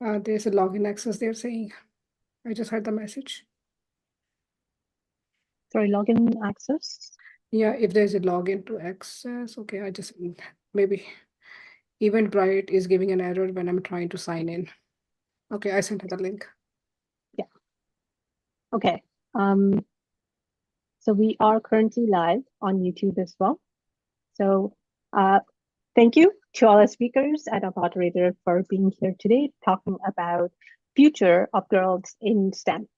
There's a login access they're saying. I just heard the message. Sorry, login access? Yeah, if there's a login to access, okay, maybe Eventbrite is giving an error when I'm trying to sign in. Okay, I sent her the link. Yeah. Okay. So we are currently live on YouTube as well. So thank you to all our speakers and our moderator for being here today, talking about future of girls in STEM.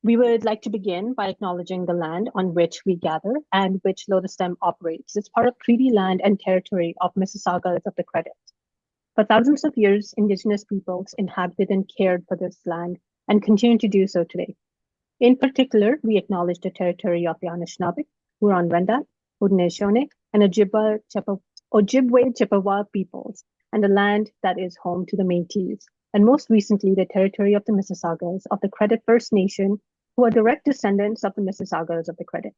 We would like to begin by acknowledging the land on which we gather and which Lotus STEM operates. It's part of treaty land and territory of Mississaugas of the Credit. For thousands of years, Indigenous peoples inhabited and cared for this land and continue to do so today. In particular, we acknowledge the territory of the Anishinaabe, Huron-Wendat, Haudenosaunee, and Ojibwe-Chippewa peoples, and the land that is home to the Métis, and most recently, the territory of the Mississaugas of the Credit First Nation, who are direct descendants of the Mississaugas of the Credit.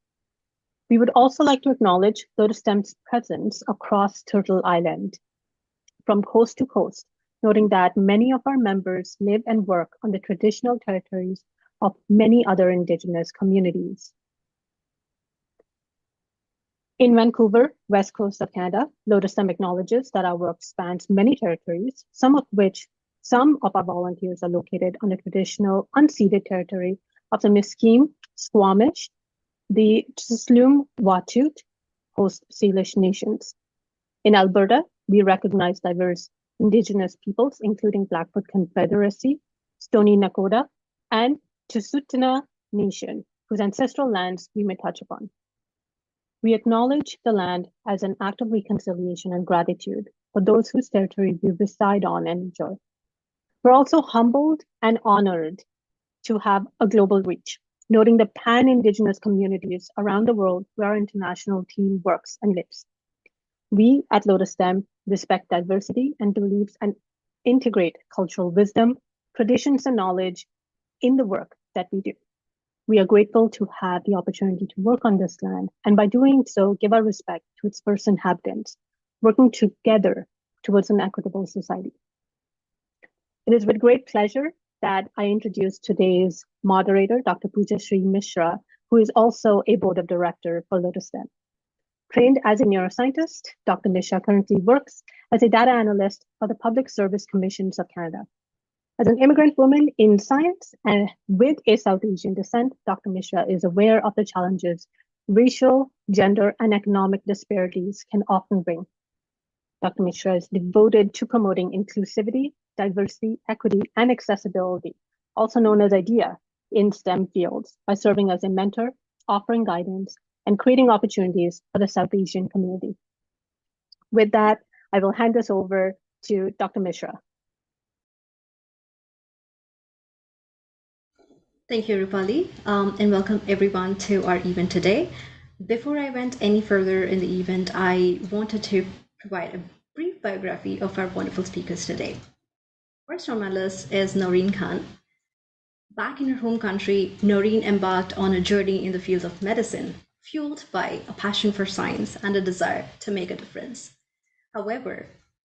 We would also like to acknowledge Lotus STEM's presence across Turtle Island, from coast to coast, noting that many of our members live and work on the traditional territories of many other Indigenous communities. In Vancouver, west coast of Canada, Lotus STEM acknowledges that our work spans many territories, some of our volunteers are located on the traditional unceded territory of the Musqueam, Squamish, the Tsleil-Waututh, Coast Salish nations. In Alberta, we recognize diverse Indigenous peoples, including Blackfoot Confederacy, Stoney Nakoda, and Tsuut'ina Nation, whose ancestral lands we may touch upon. We acknowledge the land as an act of reconciliation and gratitude for those whose territory we reside on and enjoy. We're also humbled and honored to have a global reach, noting the pan-Indigenous communities around the world where our international team works and lives. We at Lotus STEM respect diversity and beliefs and integrate cultural wisdom, traditions, and knowledge in the work that we do. We are grateful to have the opportunity to work on this land, and by doing so, give our respect to its first inhabitants, working together towards an equitable society. It is with great pleasure that I introduce today's moderator, Dr. Pujashree Mishra, who is also a board of director for Lotus STEM. Trained as a neuroscientist, Dr. Mishra currently works as a data analyst for the Public Service Commissions of Canada. As an immigrant woman in science and with a South Asian descent, Dr. Mishra is aware of the challenges racial, gender, and economic disparities can often bring. Dr. Mishra is devoted to promoting inclusivity, diversity, equity, and accessibility, also known as IDEA, in STEM fields by serving as a mentor, offering guidance, and creating opportunities for the South Asian community. With that, I will hand this over to Dr. Mishra. Thank you, Rupali, and welcome everyone to our event today. Before I went any further in the event, I wanted to provide a brief biography of our wonderful speakers today. First on my list is Noreen Khan. Back in her home country, Noreen embarked on a journey in the field of medicine, fueled by a passion for science and a desire to make a difference. However,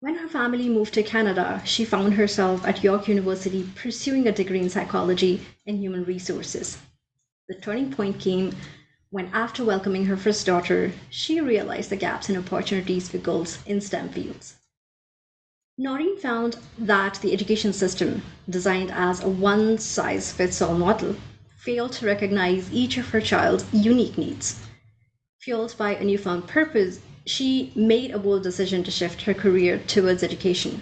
when her family moved to Canada, she found herself at York University pursuing a degree in psychology and human resources. The turning point came when, after welcoming her first daughter, she realized the gaps in opportunities for girls in STEM fields. Noreen found that the education system, designed as a one-size-fits-all model, failed to recognize each of her child's unique needs. Fueled by a newfound purpose, she made a bold decision to shift her career towards education.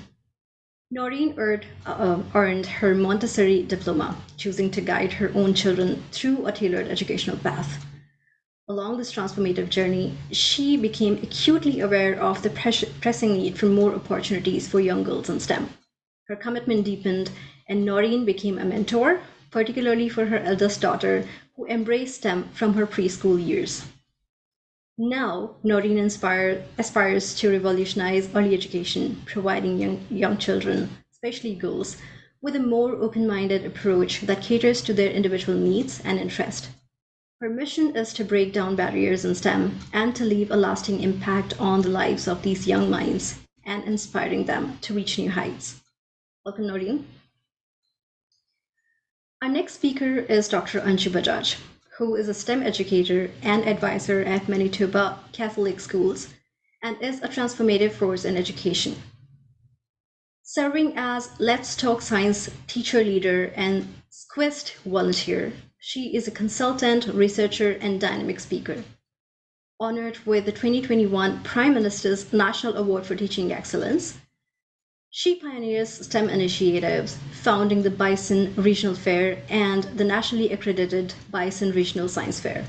Noreen earned her Montessori diploma, choosing to guide her own children through a tailored educational path. Along this transformative journey, she became acutely aware of the pressing need for more opportunities for young girls in STEM. Her commitment deepened, and Noreen became a mentor, particularly for her eldest daughter, who embraced STEM from her preschool years. Now, Noreen aspires to revolutionize early education, providing young children, especially girls, with a more open-minded approach that caters to their individual needs and interests. Her mission is to break down barriers in STEM and to leave a lasting impact on the lives of these young minds and inspiring them to reach new heights. Welcome, Noreen. Our next speaker is Dr. Anshu Bajaj, who is a STEM educator and advisor at Manitoba Catholic schools and is a transformative force in education. Serving as Let's Talk Science teacher leader and Quest volunteer, she is a consultant, researcher, and dynamic speaker. Honored with the 2021 Prime Minister's National Award for Teaching Excellence, she pioneers STEM initiatives, founding the Bison Regional Fair and the nationally accredited Bison Regional Science Fair.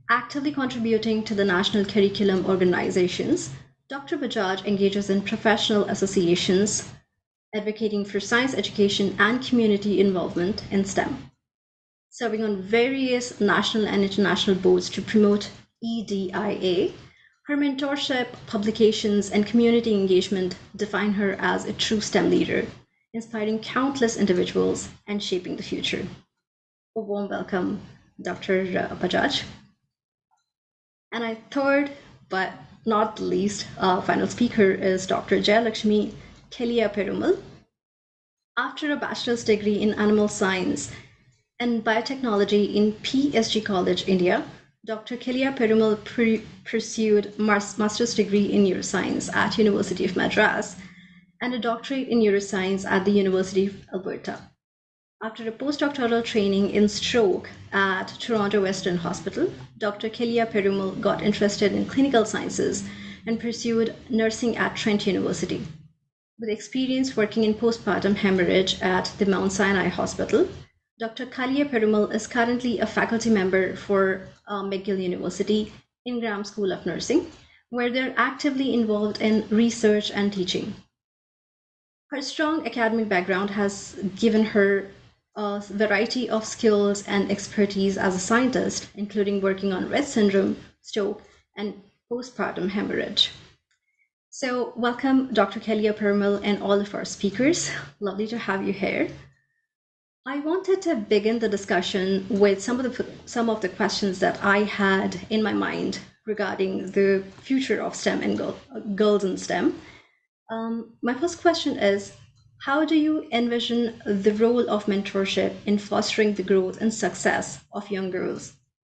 Actively contributing to the national curriculum organizations, Dr. Bajaj engages in professional associations, advocating for science education and community involvement in STEM, serving on various national and international boards to promote EDIA. Her mentorship, publications, and community engagement define her as a true STEM leader, inspiring countless individuals and shaping the future. A warm welcome, Dr. Bajaj. And our third, but not least, final speaker is Dr. Jayalakshmi Kelia Perumal. After a bachelor's degree in animal science and biotechnology in PSG College, India, Dr. Kelia Perumal pursued master's degree in neuroscience at University of Madras and a doctorate in neuroscience at the University of Alberta. After a postdoctoral training in stroke at Toronto Western Hospital, Dr. Kelia Perumal got interested in clinical sciences and pursued nursing at Trent University. With experience working in postpartum hemorrhage at the Mount Sinai Hospital, Dr. Kelia Perumal is currently a faculty member for McGill University Ingram School of Nursing, where they're actively involved in research and teaching. Her strong academic background has given her a variety of skills and expertise as a scientist, including working on Rett syndrome, stroke, and postpartum hemorrhage. So welcome, Dr. Kelia Perumal and all of our speakers. Lovely to have you here. I wanted to begin the discussion with some of the questions that I had in my mind regarding the future of STEM and girls in STEM. My first question is, how do you envision the role of mentorship in fostering the growth and success of young girls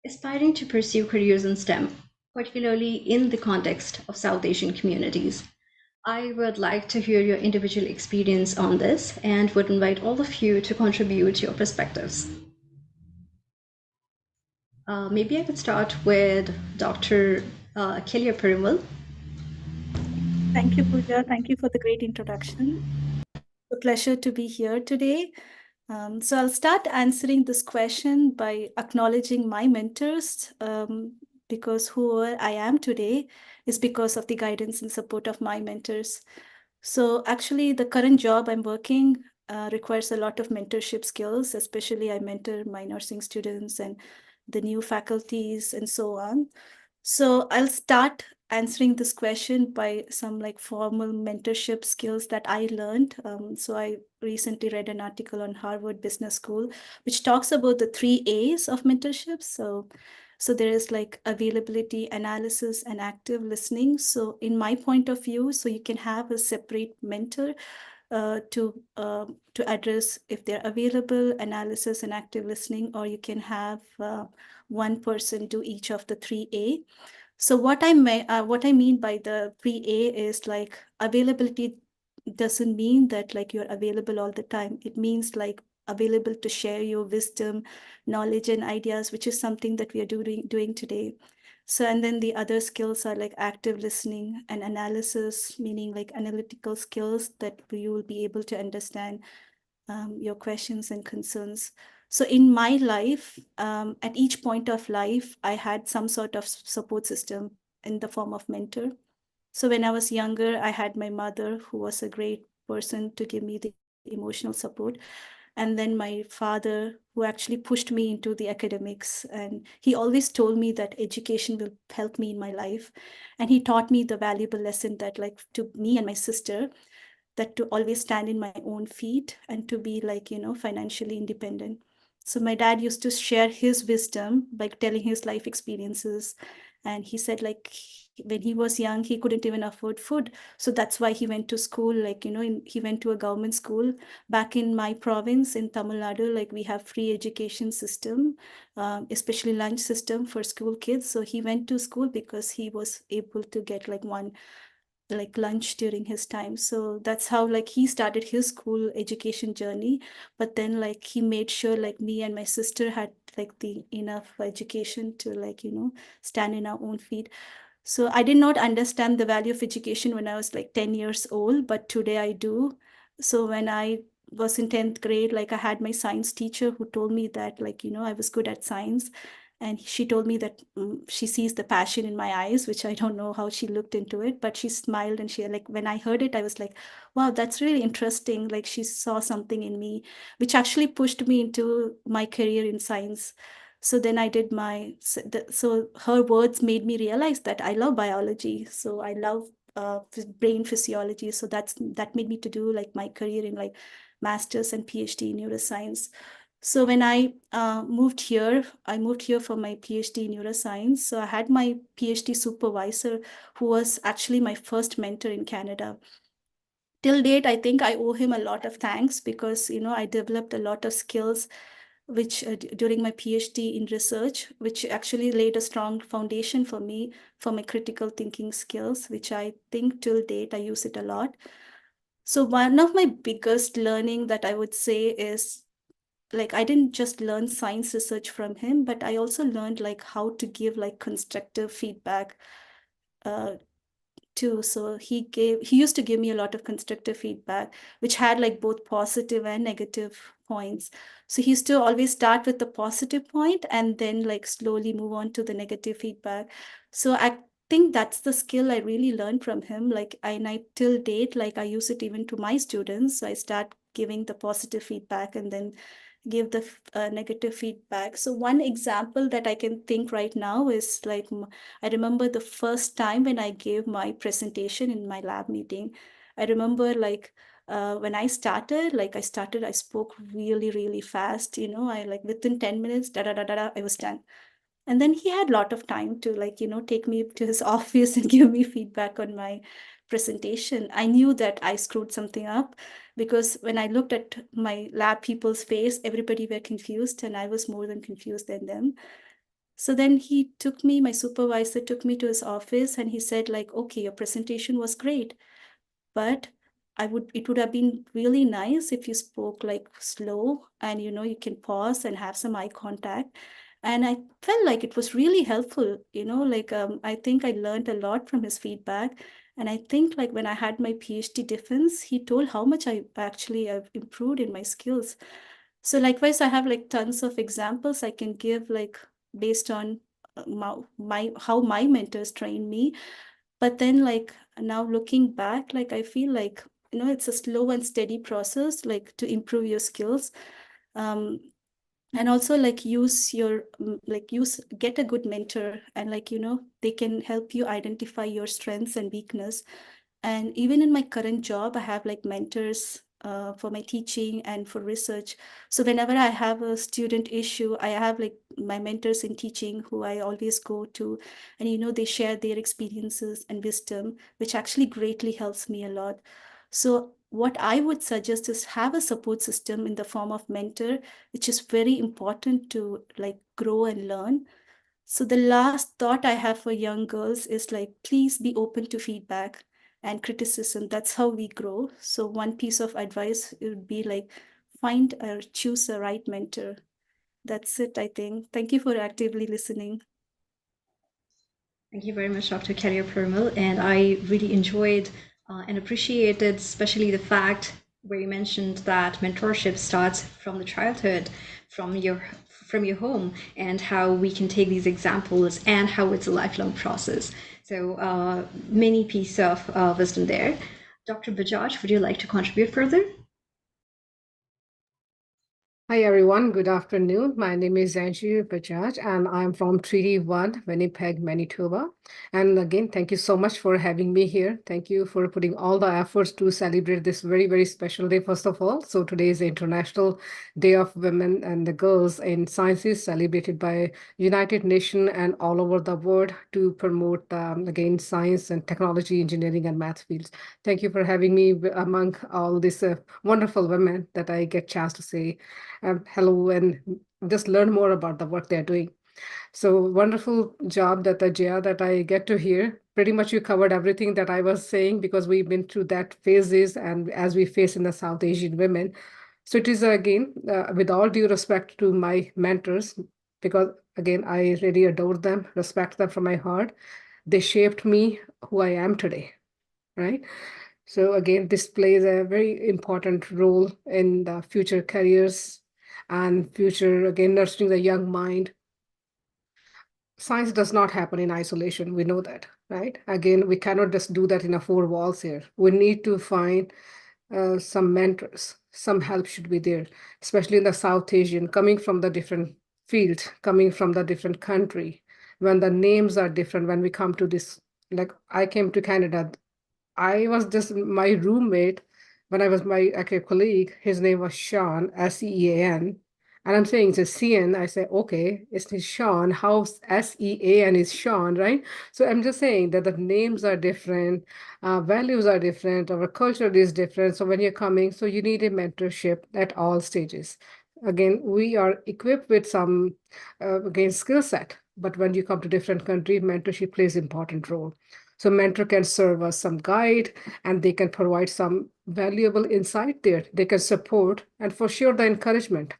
aspiring to pursue careers in STEM, particularly in the context of South Asian communities? I would like to hear your individual experience on this and would invite all of you to contribute your perspectives. Maybe I could start with Dr. Kelia Perumal. Thank you, Pooja. Thank you for the great introduction. It's a pleasure to be here today. So I'll start answering this question by acknowledging my mentors, because who I am today is because of the guidance and support of my mentors. So actually, the current job I'm working requires a lot of mentorship skills, especially I mentor my nursing students and the new faculties and so on. So I'll start answering this question by some like formal mentorship skills that I learned. So I recently read an article on Harvard Business School, which talks about the 3 A's of mentorship. So there is like availability, analysis, and active listening. So in my point of view, so you can have a separate mentor to address if they're available, analysis, and active listening, or you can have one person do each of the 3A. So what I mean by the 3A is like availability doesn't mean that like you're available all the time. It means like available to share your wisdom, knowledge, and ideas, which is something that we are doing today. So, and then the other skills are like active listening and analysis, meaning like analytical skills that you will be able to understand your questions and concerns. So in my life, at each point of life, I had some sort of support system in the form of mentor. So when I was younger, I had my mother, who was a great person to give me the emotional support. And then my father, who actually pushed me into the academics. And he always told me that education will help me in my life. And he taught me the valuable lesson that like to me and my sister, that to always stand in my own feet and to be like, financially independent. So my dad used to share his wisdom by telling his life experiences. And he said like when he was young, he couldn't even afford food. So that's why he went to school, like, he went to a government school. Back in my province in Tamil Nadu, like we have free education system, especially lunch system for school kids. So he went to school because he was able to get like one like lunch during his time. So that's how like he started his school education journey. But then like he made sure like me and my sister had like the enough education to like, stand in our own feet. So I did not understand the value of education when I was like 10 years old, but today I do. So when I was in 10th grade, like I had my science teacher who told me that like, I was good at science. And she told me that she sees the passion in my eyes, which I don't know how she looked into it, but she smiled and she like, when I heard it, I was like, wow, that's really interesting. Like she saw something in me, which actually pushed me into my career in science. So then I did so her words made me realize that I love biology. So I love brain physiology. So that made me to do like my career in like master's and PhD in neuroscience. So when I moved here, I moved here for my PhD in neuroscience. So I had my PhD supervisor who was actually my first mentor in Canada. Till date, I think I owe him a lot of thanks because, I developed a lot of skills which during my PhD in research, which actually laid a strong foundation for me for my critical thinking skills, which I think till date I use it a lot. So one of my biggest learning that I would say is like I didn't just learn science research from him, but I also learned like how to give like constructive feedback uh, too. So he used to give me a lot of constructive feedback, which had like both positive and negative points. So he used to always start with the positive point and then like slowly move on to the negative feedback. So I think that's the skill I really learned from him. Like and I till date, like I use it even to my students. So I start giving the positive feedback and then give the negative feedback. So one example that I can think right now is like I remember the first time when I gave my presentation in my lab meeting. I remember like when I started, I spoke really, really fast. I like within 10 minutes, I was done. And then he had a lot of time to like, take me to his office and give me feedback on my presentation. I knew that I screwed something up because when I looked at my lab people's face, everybody were confused and I was more than confused than them. So then my supervisor took me to his office and he said like, okay, your presentation was great, but it would have been really nice if you spoke like slow and, you can pause and have some eye contact. And I felt like it was really helpful, like, I think I learned a lot from his feedback. And I think like when I had my PhD defense, he told how much I actually have improved in my skills. So likewise, I have like tons of examples I can give, like based on how my mentors trained me. But then like now looking back, like I feel like, it's a slow and steady process, like to improve your skills. Um, and also like get a good mentor and like, they can help you identify your strengths and weakness. And even in my current job, I have like mentors for my teaching and for research. So whenever I have a student issue, I have like my mentors in teaching who I always go to. And, they share their experiences and wisdom, which actually greatly helps me a lot. So what I would suggest is have a support system in the form of mentor, which is very important to like grow and learn. So the last thought I have for young girls is like, please be open to feedback and criticism. That's how we grow. So one piece of advice would be like, find or choose a right mentor. That's it, I think. Thank you for actively listening. Thank you very much, Dr. Carrier Permal. And I really enjoyed and appreciated, especially the fact where you mentioned that mentorship starts from the childhood, from your home, and how we can take these examples and how it's a lifelong process. So many piece of wisdom there. Dr. Bajaj, would you like to contribute further? Hi everyone, good afternoon. My name is Anju Bajaj and I'm from Treaty 1, Winnipeg, Manitoba. And again, thank you so much for having me here. Thank you for putting all the efforts to celebrate this very, very special day, first of all. So today is the International Day of Women and the Girls in Sciences, celebrated by United Nations and all over the world to promote, again, science and technology, engineering and math fields. Thank you for having me among all these wonderful women that I get chance to say hello and just learn more about the work they're doing. So wonderful job that Jaya that I get to hear. Pretty much you covered everything that I was saying because we've been through that phases and as we face in the South Asian women. So it is again, with all due respect to my mentors, because again, I really adore them, respect them from my heart. They shaped me who I am today, right? So again, this plays a very important role in the future careers and future, again, nurturing the young mind. Science does not happen in isolation. We know that, right? Again, we cannot just do that in a four walls here. We need to find some mentors, some help should be there, especially in the South Asian, coming from the different field, coming from the different country. When the names are different, when we come to this, like I came to Canada, I was just my roommate when I was my colleague. His name was Sean, Sean. And I'm saying it's a CN. I say, okay, it's Sean. How Sean is Sean, right? So I'm just saying that the names are different, values are different, our culture is different. So when you're coming, so you need a mentorship at all stages. Again, we are equipped with some, again, skill set. But when you come to different country, mentorship plays important role. So mentor can serve as some guide and they can provide some valuable insight there. They can support and for sure the encouragement.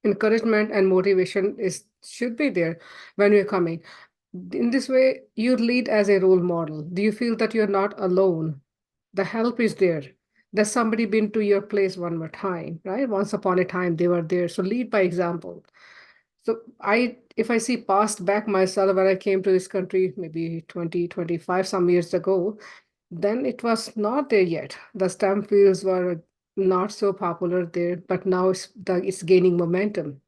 Encouragement and motivation is should be there when you're coming. In this way, you lead as a role model. Do you feel that you're not alone? The help is there. There's somebody been to your place one more time, right? Once upon a time they were there. So lead by example. So if I see past back myself when I came to this country, maybe 2025 some years ago, then it was not there yet. The STEM fields were not so popular there, but now it's gaining momentum,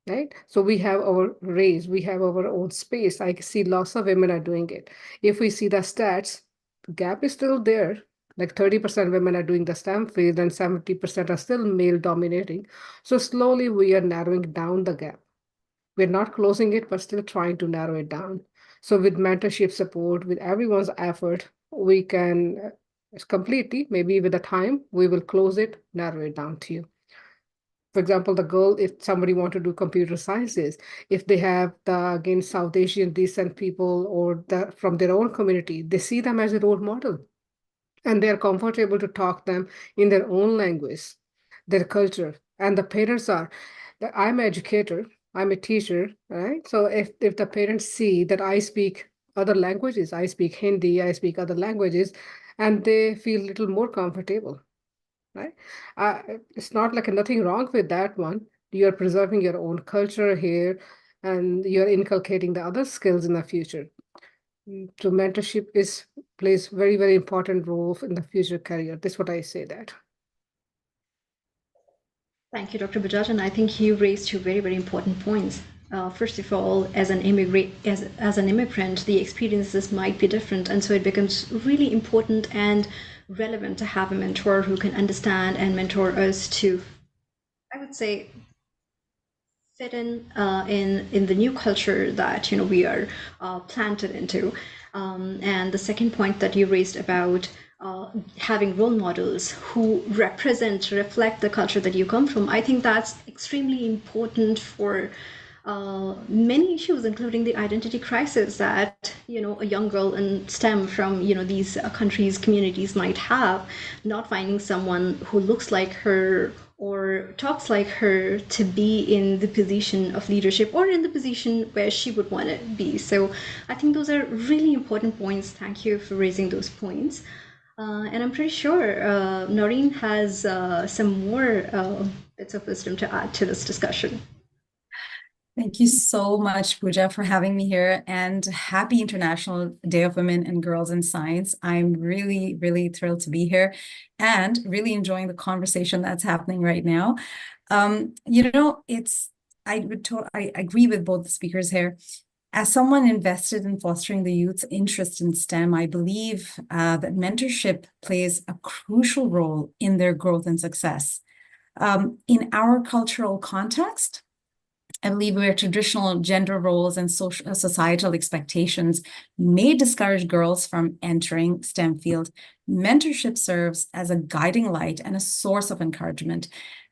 right? So we have our race, we have our own space. I see lots of women are doing it. If we see the stats, gap is still there. Like 30% women are doing the STEM field and 70% are still male dominating. So slowly we are narrowing down the gap. We're not closing it, but still trying to narrow it down. So with mentorship support, with everyone's effort, we can completely, maybe with the time, we will close it, narrow it down to you. For example, the girl, if somebody want to do computer sciences, if they have the, again, South Asian descent people or from their own community, they see them as a role model and they're comfortable to talk them in their own language, their culture. And the parents are, I'm an educator, I'm a teacher, right? So if the parents see that I speak other languages, I speak Hindi, I speak other languages, and they feel a little more comfortable, right? It's not like nothing wrong with that one. You're preserving your own culture here, and you're inculcating the other skills in the future. So mentorship plays very, very important role in the future career. That's what I say that. Thank you, Dr. Bajaj, and I think you raised two very, very important points. First of all, as an immigrant, the experiences might be different, and so it becomes really important and relevant to have a mentor who can understand and mentor us to, I would say, fit in the new culture that we are planted into. And the second point that you raised about having role models who reflect the culture that you come from, I think that's extremely important for many issues, including the identity crisis that a young girl in STEM from these countries, communities might have, not finding someone who looks like her or talks like her to be in the position of leadership or in the position where she would want to be. So I think those are really important points. Thank you for raising those points. And I'm pretty sure Noreen has some more bits of wisdom to add to this discussion. Thank you so much, Pooja, for having me here, and happy International Day of Women and Girls in Science. I'm really, really thrilled to be here and really enjoying the conversation that's happening right now. I agree with both the speakers here. As someone invested in fostering the youth's interest in STEM, I believe that mentorship plays a crucial role in their growth and success. In our cultural context, I believe where traditional gender roles and societal expectations may discourage girls from entering STEM field, mentorship serves as a guiding light and a source of encouragement.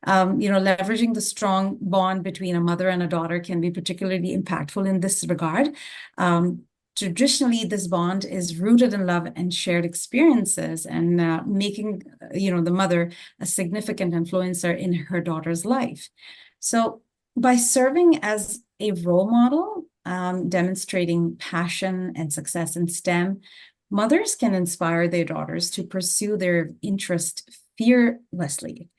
Leveraging the strong bond between a mother and a daughter can be particularly impactful in this regard. Traditionally, this bond is rooted in love and shared experiences, and making, the mother a significant influencer in her daughter's life. So, by serving as a role model, demonstrating passion and success in STEM, mothers can inspire their daughters to pursue their interest fearlessly.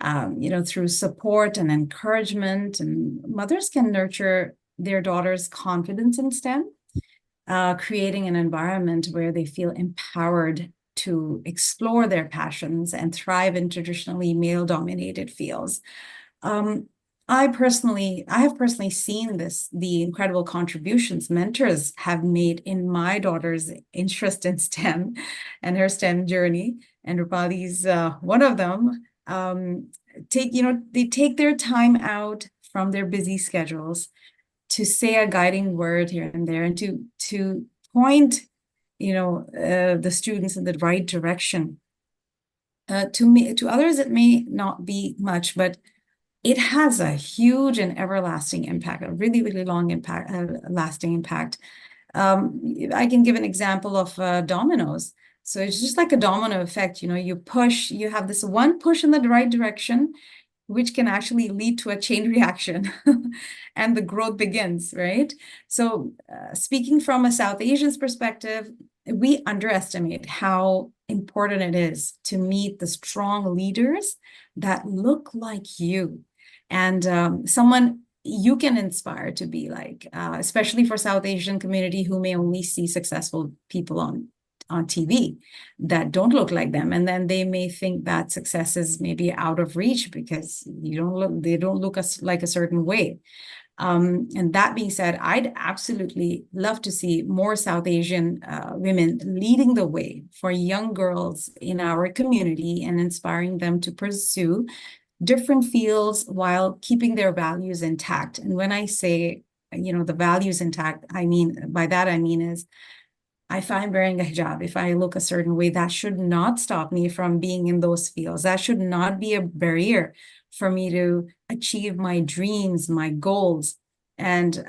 Through support and encouragement, and mothers can nurture their daughters' confidence in STEM, creating an environment where they feel empowered to explore their passions and thrive in traditionally male-dominated fields. I have personally seen the incredible contributions mentors have made in my daughter's interest in STEM and her STEM journey. And Rupali's one of them. They take their time out from their busy schedules to say a guiding word here and there, and to point, the students in the right direction. To others, it may not be much, but it has a huge and everlasting impact, a really, really long impact, lasting impact. I can give an example of dominoes. So it's just like a domino effect. You have this one push in the right direction, which can actually lead to a chain reaction and the growth begins, right? So speaking from a South Asian's perspective, we underestimate how important it is to meet the strong leaders that look like you, and someone you can inspire to be like, especially for South Asian community who may only see successful people on TV that don't look like them, and then they may think that success is maybe out of reach because they don't look like a certain way. And that being said, I'd absolutely love to see more South Asian women leading the way for young girls in our community and inspiring them to pursue different fields while keeping their values intact. And when I say, the values intact, I mean is, if I'm wearing a hijab, if I look a certain way, that should not stop me from being in those fields. That should not be a barrier for me to achieve my dreams, my goals. And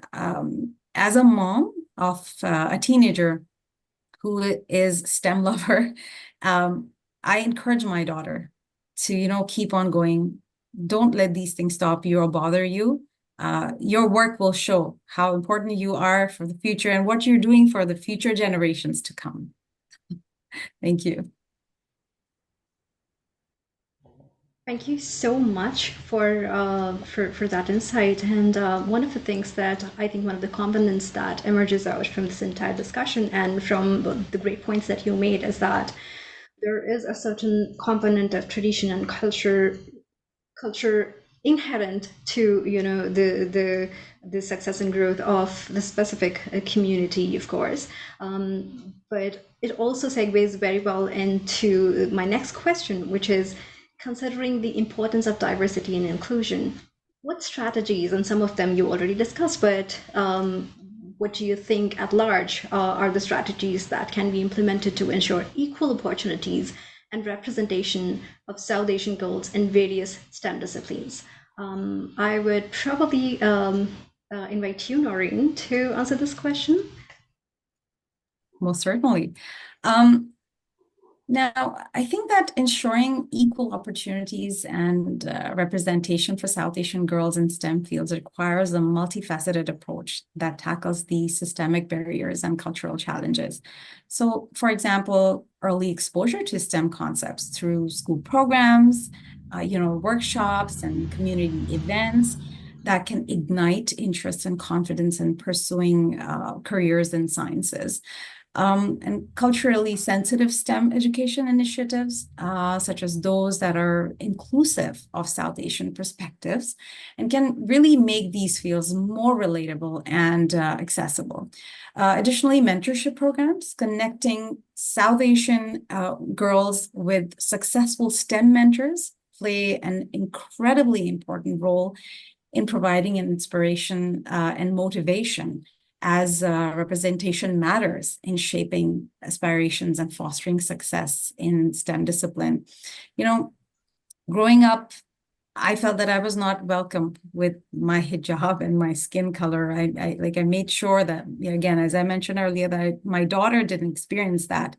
as a mom of a teenager who is STEM lover, I encourage my daughter to, keep on going. Don't let these things stop you or bother you. Your work will show how important you are for the future and what you're doing for the future generations to come. Thank you. Thank you so much for that insight. And one of the things that I think, one of the components that emerges out from this entire discussion and from the great points that you made, is that there is a certain component of tradition and culture inherent to the success and growth of the specific community, of course, but it also segues very well into my next question, which is, considering the importance of diversity and inclusion, what strategies, and some of them you already discussed, but what do you think at large are the strategies that can be implemented to ensure equal opportunities and representation of South Asian girls in various STEM disciplines? I would probably invite you, Noreen, to answer this question. Most certainly. Now, I think that ensuring equal opportunities and representation for South Asian girls in STEM fields requires a multifaceted approach that tackles the systemic barriers and cultural challenges. So, for example, early exposure to STEM concepts through school programs, workshops and community events that can ignite interest and confidence in pursuing careers in sciences. And culturally sensitive STEM education initiatives, such as those that are inclusive of South Asian perspectives and can really make these fields more relatable and accessible. Additionally, mentorship programs connecting South Asian girls with successful STEM mentors play an incredibly important role in providing an inspiration and motivation, as representation matters in shaping aspirations and fostering success in STEM discipline. You know, growing up, I felt that I was not welcome with my hijab and my skin color. I made sure that, again, as I mentioned earlier, that my daughter didn't experience that.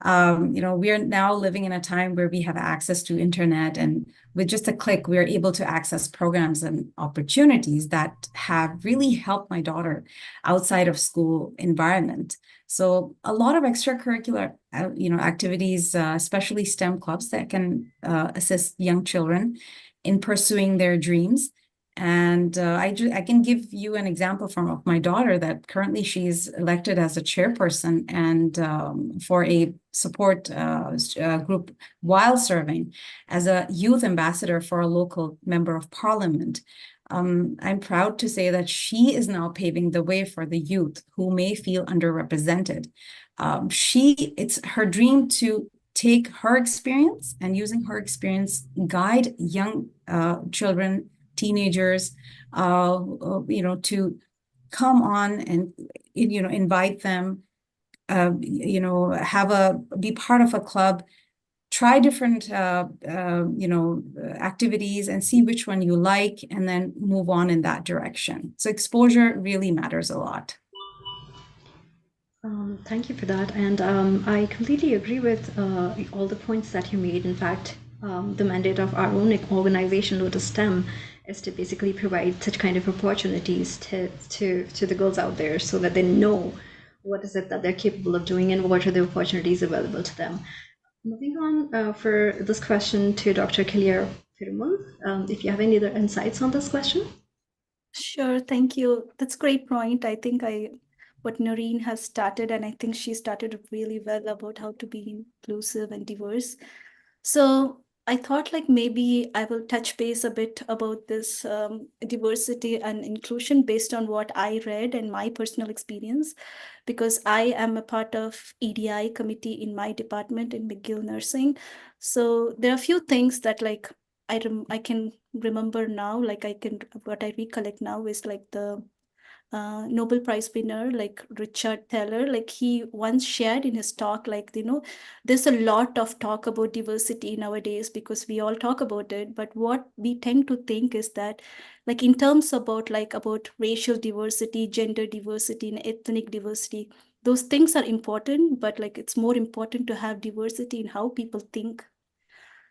We are now living in a time where we have access to internet, and with just a click, we are able to access programs and opportunities that have really helped my daughter outside of school environment. So a lot of extracurricular, activities, especially STEM clubs that can assist young children in pursuing their dreams. And I can give you an example of my daughter that currently she's elected as a chairperson and for a support group while serving as a youth ambassador for a local member of parliament. I'm proud to say that she is now paving the way for the youth who may feel underrepresented. It's her dream to take her experience and using her experience guide young children, teenagers, to come on and, invite them, be part of a club, try different, activities and see which one you like, and then move on in that direction. So exposure really matters a lot. Thank you for that. And I completely agree with all the points that you made. In fact, the mandate of our own organization, Lotus STEM, is to basically provide such kind of opportunities to the girls out there so that they know what is it that they're capable of doing and what are the opportunities available to them. Moving on for this question to Dr. Kilia Perumal, if you have any other insights on this question. Sure, thank you. That's a great point. I think what Noreen has started, and I think she started really well about how to be inclusive and diverse. So I thought like maybe I will touch base a bit about this diversity and inclusion based on what I read and my personal experience, because I am a part of EDI committee in my department in McGill Nursing. So there are a few things that like I can remember now, what I recollect now is like the Nobel Prize winner, like Richard Thaler, like he once shared in his talk, there's a lot of talk about diversity nowadays because we all talk about it. But what we tend to think is that, like in terms about racial diversity, gender diversity, and ethnic diversity, those things are important, but like it's more important to have diversity in how people think.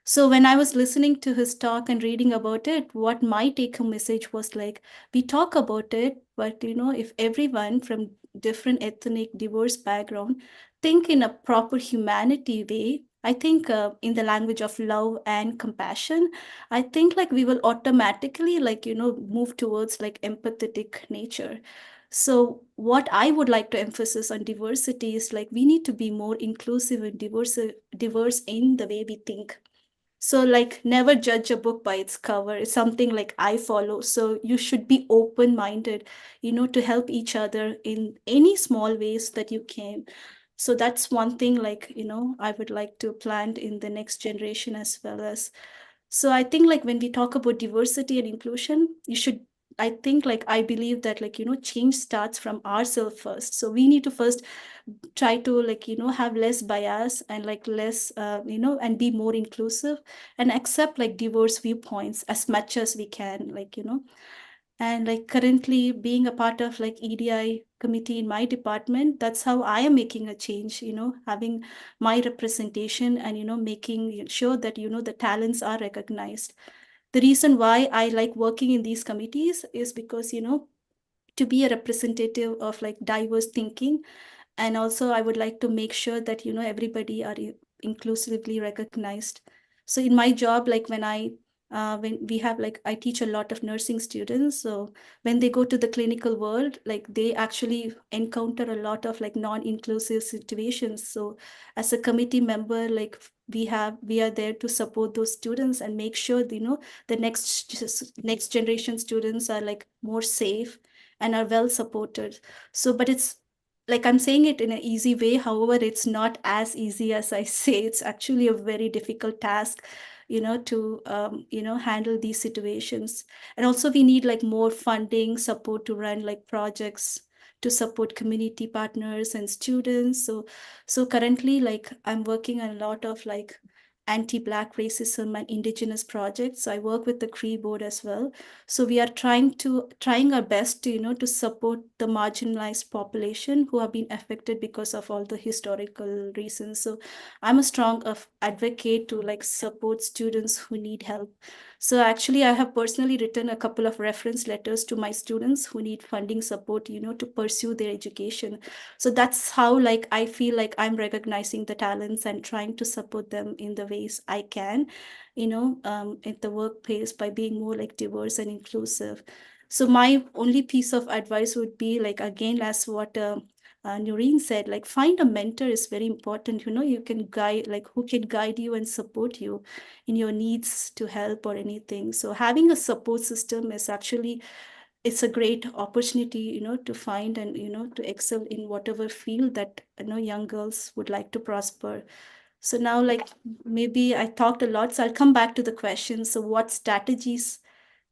So when I was listening to his talk and reading about it, what my take-home message was like, we talk about it, but if everyone from different ethnic, diverse background think in a proper humanity way, I think in the language of love and compassion, I think like we will automatically move towards like empathetic nature. So what I would like to emphasize on diversity is like we need to be more inclusive and diverse in the way we think. So like never judge a book by its cover. It's something like I follow. So you should be open-minded, to help each other in any small ways that you can. So that's one thing like, I would like to plant in the next generation as well as. So I think like when we talk about diversity and inclusion, I think like I believe that change starts from ourselves first. So we need to first try to have less bias and like less and be more inclusive and accept like diverse viewpoints as much as we can, and like currently being a part of like EDI committee in my department, that's how I am making a change, having my representation and making sure that the talents are recognized. The reason why I like working in these committees is because to be a representative of like diverse thinking, and also I would like to make sure that everybody are inclusively recognized. So in my job, like when I when we have like, I teach a lot of nursing students. So when they go to the clinical world, like they actually encounter a lot of like non-inclusive situations. So as a committee member, like we are there to support those students and make sure, the next generation students are like more safe and are well supported. So, but it's like I'm saying it in an easy way. However, it's not as easy as I say. It's actually a very difficult task, to handle these situations. And also we need like more funding support to run like projects to support community partners and students. So currently, like I'm working on a lot of like anti-Black racism and indigenous projects. So I work with the Cree board as well. So we are trying our best to, to support the marginalized population who have been affected because of all the historical reasons. So I'm a strong advocate to like support students who need help. So actually, I have personally written a couple of reference letters to my students who need funding support, to pursue their education. So that's how like I feel like I'm recognizing the talents and trying to support them in the ways I can, at the workplace by being more like diverse and inclusive. So my only piece of advice would be like, again, as what Noreen said, like find a mentor is very important. You can guide, like who can guide you and support you in your needs to help or anything. So having a support system is actually, it's a great opportunity, to find and, to excel in whatever field that, young girls would like to prosper. So now, like maybe I talked a lot, so I'll come back to the question. So what strategies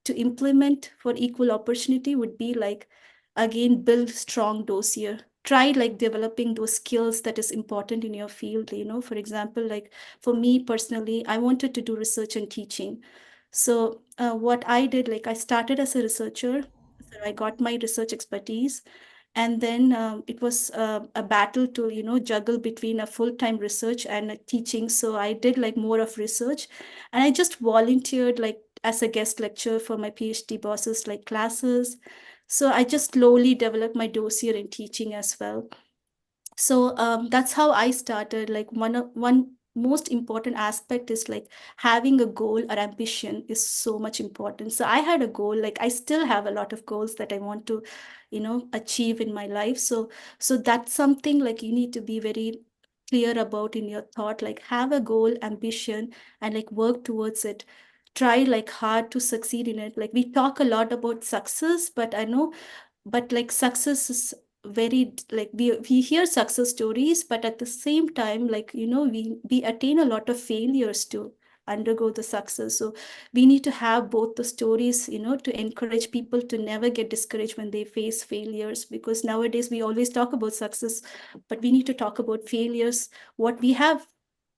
to implement for equal opportunity would be like, again, build strong dossier. Try like developing those skills that is important in your field. For example, like for me personally, I wanted to do research and teaching. So what I did, like I started as a researcher. So I got my research expertise, and then it was a battle to juggle between a full-time research and a teaching. So I did like more of research, and I just volunteered like as a guest lecturer for my PhD bosses like classes. So I just slowly developed my dossier in teaching as well. So that's how I started. Like one most important aspect is like having a goal or ambition is so much important. So I had a goal, like I still have a lot of goals that I want to achieve in my life. So that's something like you need to be very clear about in your thought, like have a goal, ambition, and like work towards it. Try like hard to succeed in it. Like we talk a lot about success, but I know, but like success is very like we hear success stories, but at the same time, like we attain a lot of failures to undergo the success. So we need to have both the stories, to encourage people to never get discouraged when they face failures, because nowadays we always talk about success, but we need to talk about failures, what we have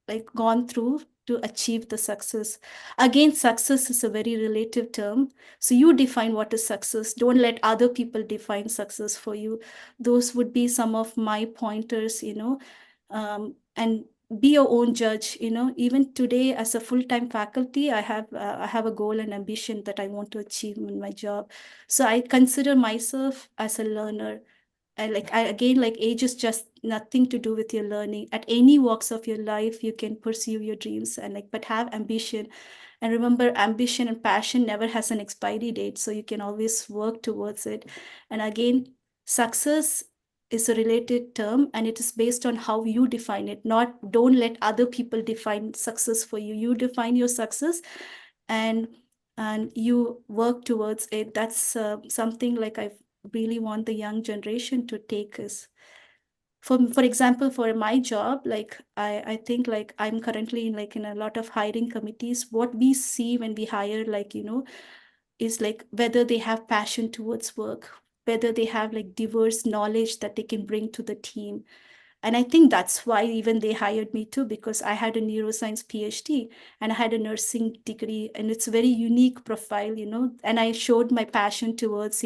like gone through to achieve the success. Again, success is a very relative term. So you define what is success. Don't let other people define success for you. Those would be some of my pointers, and be your own judge. Even today as a full-time faculty, I have a goal and ambition that I want to achieve in my job. So I consider myself as a learner. Again, like age is just nothing to do with your learning. At any walks of your life, you can pursue your dreams and like, but have ambition. And remember, ambition and passion never has an expiry date, so you can always work towards it. And again, success is a related term, and it is based on how you define it. Not don't let other people define success for you. You define your success, and you work towards it. That's something like I really want the young generation to take is, for example, for my job, like I think like I'm currently in a lot of hiring committees. What we see when we hire, like is like whether they have passion towards work, whether they have like diverse knowledge that they can bring to the team. And I think that's why even they hired me too, because I had a neuroscience PhD and I had a nursing degree, and it's a very unique profile, and I showed my passion towards,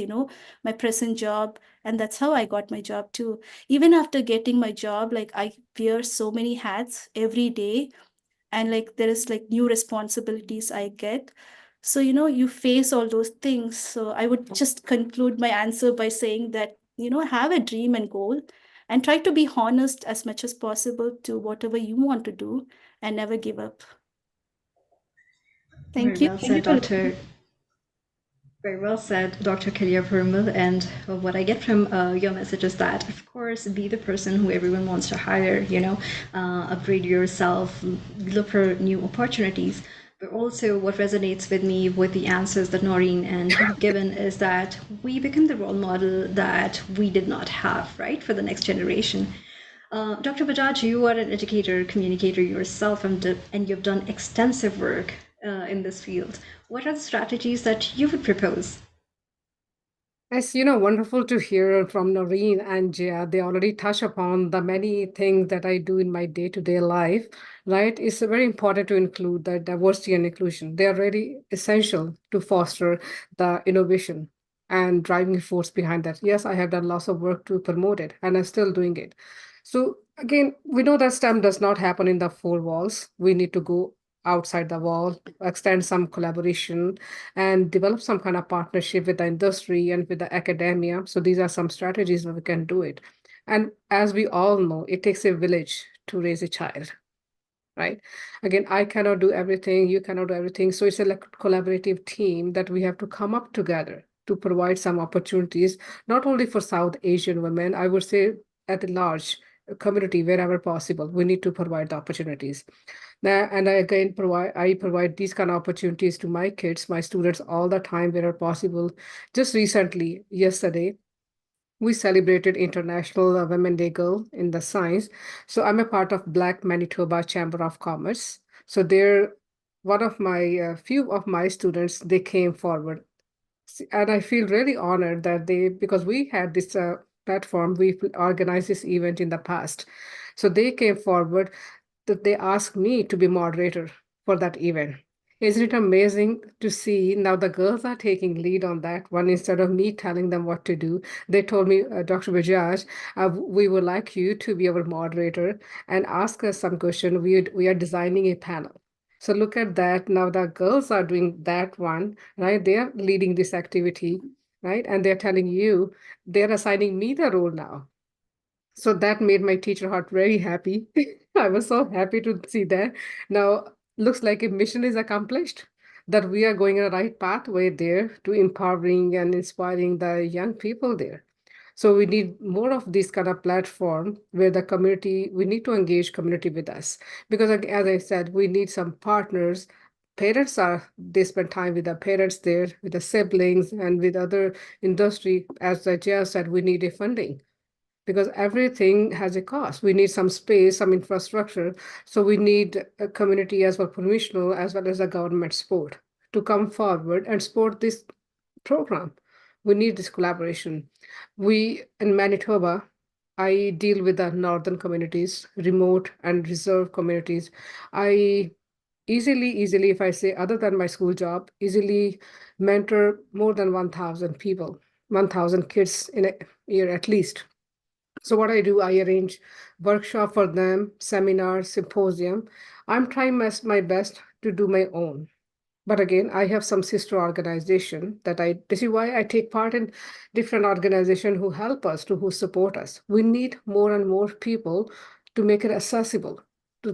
my present job. And that's how I got my job too. Even after getting my job, like I wear so many hats every day, and like there is like new responsibilities I get. So you face all those things. So I would just conclude my answer by saying that have a dream and goal, and try to be honest as much as possible to whatever you want to do, and never give up. Thank Very you. well Thank you said, for Dr. Very well said, Dr. Kalia Vermal. And what I get from your message is that, of course, be the person who everyone wants to hire, upgrade yourself, look for new opportunities. But also, what resonates with me with the answers that Noreen and you've given is that we become the role model that we did not have, right, for the next generation. Dr. Bajaj, you are an educator, communicator yourself, and you've done extensive work in this field. What are the strategies that you would propose? It's, wonderful to hear from Noreen and Jia. They already touch upon the many things that I do in my day-to-day life, right? It's very important to include the diversity and inclusion. They are really essential to foster the innovation and driving force behind that. Yes, I have done lots of work to promote it, and I'm still doing it. So again, we know that STEM does not happen in the four walls. We need to go outside the wall, extend some collaboration, and develop some kind of partnership with the industry and with the academia. So these are some strategies where we can do it. And as we all know, it takes a village to raise a child, right? Again, I cannot do everything, you cannot do everything. So it's a like collaborative team that we have to come up together to provide some opportunities, not only for South Asian women, I would say at large community wherever possible. We need to provide the opportunities. And I provide these kind of opportunities to my kids, my students all the time where possible. Just recently, yesterday, we celebrated International Women Day Girl in the Science. So I'm a part of Black Manitoba Chamber of Commerce. So they're one of my few of my students, they came forward. And I feel really honored that because we had this platform, we organized this event in the past. So they came forward that they asked me to be moderator for that event. Isn't it amazing to see now the girls are taking lead on that one instead of me telling them what to do? They told me, Dr. Bajaj, we would like you to be our moderator and ask us some question. We are designing a panel. So look at that. Now the girls are doing that one, right? They are leading this activity, right? And they're telling you, they're assigning me the role now. So that made my teacher heart very happy. I was so happy to see that. Now, looks like a mission is accomplished, that we are going in the right pathway there to empowering and inspiring the young people there. So we need more of this kind of platform where the community, we need to engage community with us. Because as I said, we need some partners. Parents they spend time with the parents there, with the siblings and with other industry. As I just said, we need a funding because everything has a cost. We need some space, some infrastructure. So we need a community as well, permissional, as well as a government support to come forward and support this program. We need this collaboration. We, in Manitoba, I deal with the northern communities, remote and reserve communities. I easily, if I say other than my school job, easily mentor more than 1,000 people, 1,000 kids in a year at least. So what I do, I arrange workshop for them, seminars, symposium. I'm trying my best to do my own. But again, I have some sister organization this is why I take part in different organization who help us, who support us. We need more and more people to make it accessible.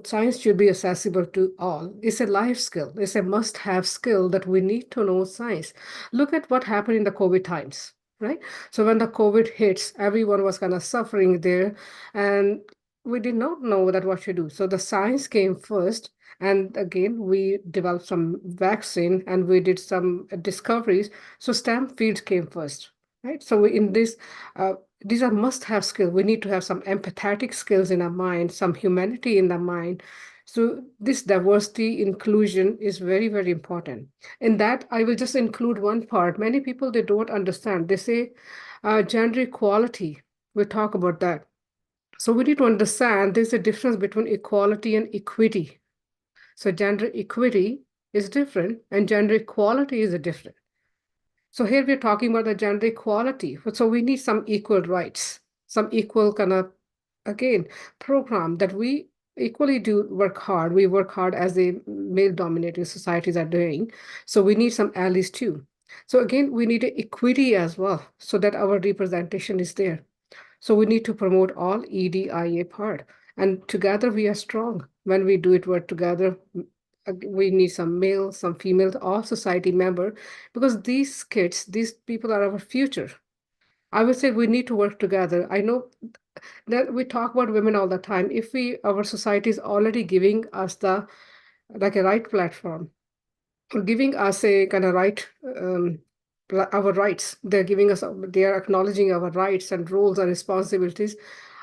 Science should be accessible to all. It's a life skill. It's a must-have skill that we need to know science. Look at what happened in the COVID times, right? So when the COVID hits, everyone was kind of suffering there, and we did not know that what to do. So the science came first, and again, we developed some vaccine and we did some discoveries. So STEM fields came first, right? So in this, these are must-have skills. We need to have some empathetic skills in our mind, some humanity in the mind. So this diversity, inclusion is very, very important. In that, I will just include one part. Many people, they don't understand. They say gender equality. We talk about that. So we need to understand there's a difference between equality and equity. So gender equity is different and gender equality is different. So here we're talking about the gender equality. So we need some equal rights, some equal kind of, again, program that we equally do work hard. We work hard as a male-dominated societies are doing. So we need some allies too. So again, we need equity as well so that our representation is there. So we need to promote all EDIA part. And together we are strong. When we do it, we're together. we need some male, some female, or society member, because these kids, these people are our future. I would say we need to work together. I know that we talk about women all the time. If our society is already giving us the like a right platform, or giving us a kind of right, our rights. They're giving us, they are acknowledging our rights and roles and responsibilities.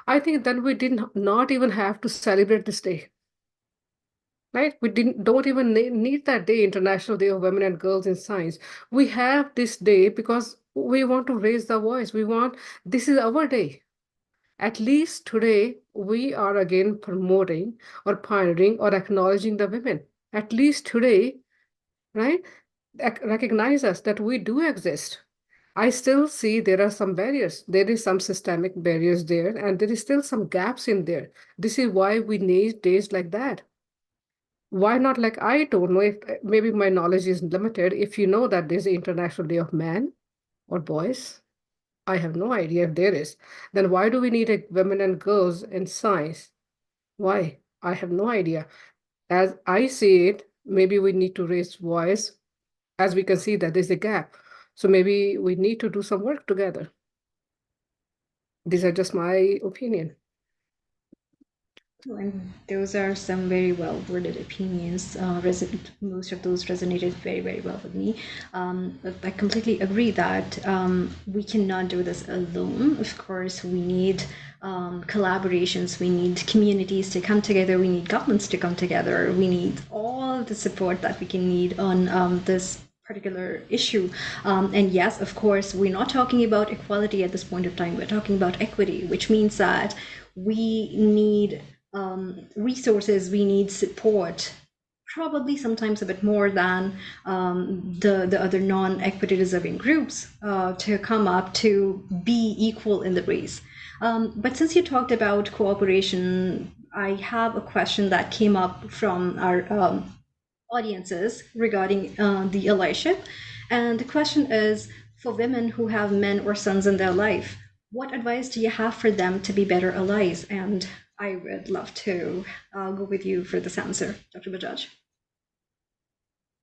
I think then we didn't not even have to celebrate this day, right? We don't even need that day, International Day of Women and Girls in Science. We have this day because we want to raise the voice. This is our day. At least today, we are again promoting or pioneering or acknowledging the women. At least today, right? Recognize us that we do exist. I still see there are some barriers. There is some systemic barriers there, and there is still some gaps in there. This is why we need days like that. Why not? Like, I don't know if maybe my knowledge is limited. If you know that there's the International Day of Man or Boys, I have no idea if there is. Then why do we need a women and girls in science? Why? I have no idea. As I see it, maybe we need to raise voice as we can see that there's a gap. So maybe we need to do some work together. These are just my opinion. And those are some very well worded opinions. Most of those resonated very, very well with me. I completely agree that we cannot do this alone. Of course, we need collaborations, we need communities to come together, we need governments to come together, we need all the support that we can need on this particular issue. And yes, of course, we're not talking about equality at this point of time, we're talking about equity, which means that we need resources, we need support, probably sometimes a bit more than the other non-equity deserving groups to come up to be equal in the race. But since you talked about cooperation, I have a question that came up from our audiences regarding the allyship. And the question is, for women who have men or sons in their life, what advice do you have for them to be better allies? And I would love to go with you for this answer, Dr. Bajaj.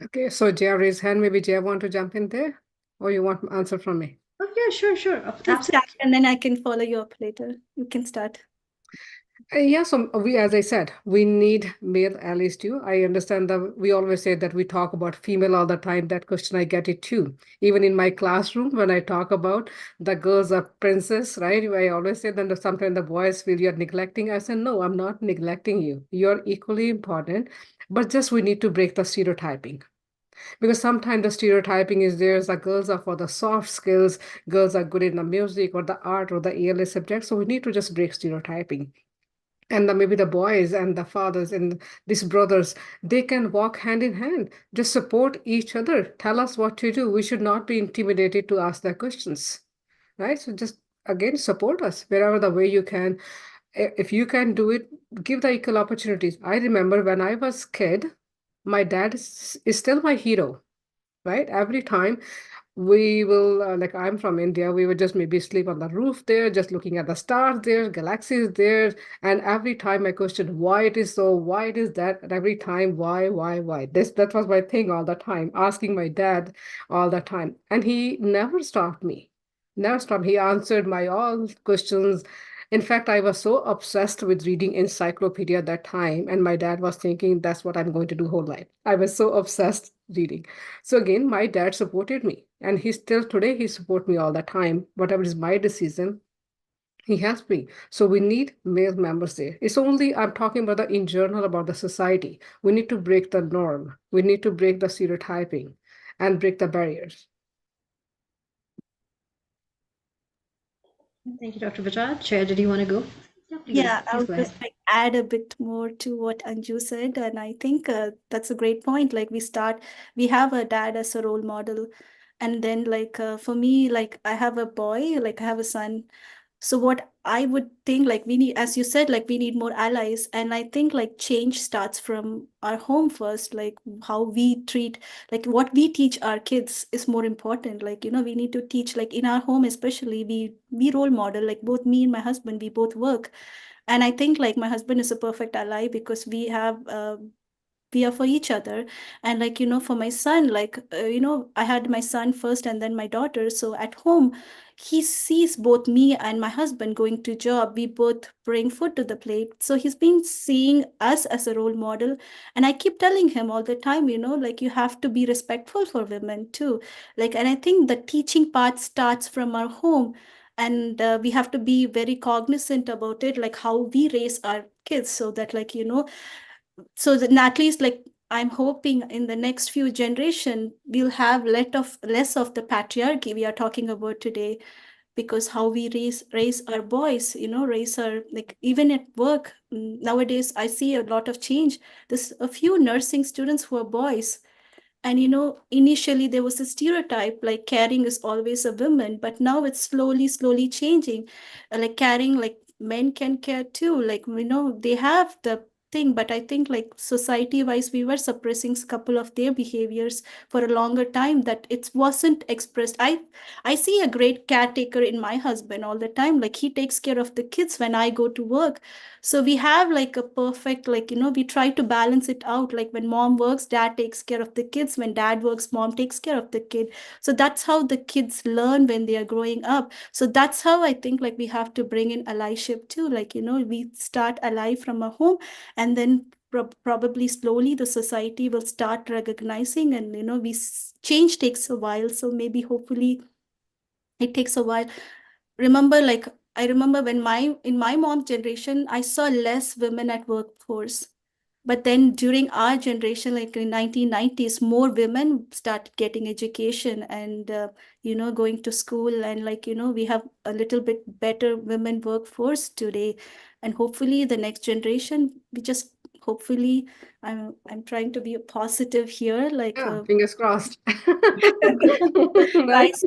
Okay, so Jay raised hand. Maybe Jay want to jump in there, or you want an answer from me? Oh yeah, sure. Just Absolutely. start, and then I can follow you up later. You can start. Yeah, so as I said, we need male allies too. I understand that we always say that we talk about female all the time. That question, I get it too. Even in my classroom, when I talk about the girls are princess, right? I always say that sometimes the boys feel you're neglecting. I said, no, I'm not neglecting you. You're equally important, but just we need to break the stereotyping. Because sometimes the stereotyping is there's the girls are for the soft skills, girls are good in the music or the art or the ALS subject. So we need to just break stereotyping. And maybe the boys and the fathers and these brothers, they can walk hand in hand, just support each other, tell us what to do. We should not be intimidated to ask their questions, right? So just again, support us wherever the way you can. If you can do it, give the equal opportunities. I remember when I was kid, my dad is still my hero, right? Every time we will, like I'm from India, we would just maybe sleep on the roof there, just looking at the stars there, galaxies there. And every time I question why it is so, why it is that, and every time, why? That was my thing all the time, asking my dad all the time. And he never stopped me, never stopped. He answered my all questions. In fact, I was so obsessed with reading encyclopedia at that time, and my dad was thinking that's what I'm going to do whole life. I was so obsessed reading. So again, my dad supported me, and he still today he support me all the time. Whatever is my decision, he helps me. So we need male members there. It's only I'm talking about the in general about the society. We need to break the norm. We need to break the stereotyping and break the barriers. Thank you, Dr. Bajaj. Did you want to go? Yeah, Please I'll go just ahead. like add a bit more to what Anju said, and I think that's a great point. Like we have a dad as a role model, and then like for me, like I have a boy, like I have a son. So what I would think, like we need, as you said, like we need more allies, and I think like change starts from our home first. Like how we treat, like what we teach our kids is more important. Like we need to teach, like in our home especially, we role model. Like both me and my husband, we both work, and I think like my husband is a perfect ally because we are for each other. And like, for my son, like, I had my son first and then my daughter. So at home, he sees both me and my husband going to job. We both bring food to the plate. So he's been seeing us as a role model. And I keep telling him all the time, like, you have to be respectful for women too. Like, and I think the teaching part starts from our home. And we have to be very cognizant about it, like how we raise our kids, so that, like, so that at least, like, I'm hoping in the next few generation we'll have less of the patriarchy we are talking about today. Because how we raise our boys, raise our, like, even at work, nowadays I see a lot of change. There's a few nursing students who are boys. And initially there was a stereotype like caring is always a woman, but now it's slowly changing. Like caring, like men can care too. Like, they have the thing, but I think, like, society wise, we were suppressing a couple of their behaviors for a longer time, that it wasn't expressed. I see a great caretaker in my husband all the time. Like, he takes care of the kids when I go to work. So we have like a perfect, like, we try to balance it out. Like, when mom works, dad takes care of the kids. When dad works, mom takes care of the kid. So that's how the kids learn when they are growing up. So that's how I think, like, we have to bring in allyship too. Like, we start ally from a home, and then probably slowly the society will start recognizing. And change takes a while, so maybe hopefully it takes a while. I remember when in my mom's generation, I saw less women at workforce. But then during our generation, like in 1990s, more women started getting education and, going to school. And, like, we have a little bit better women workforce today. And hopefully the next generation, hopefully, I'm trying to be a positive here, like, Yeah, fingers crossed. Right? guys,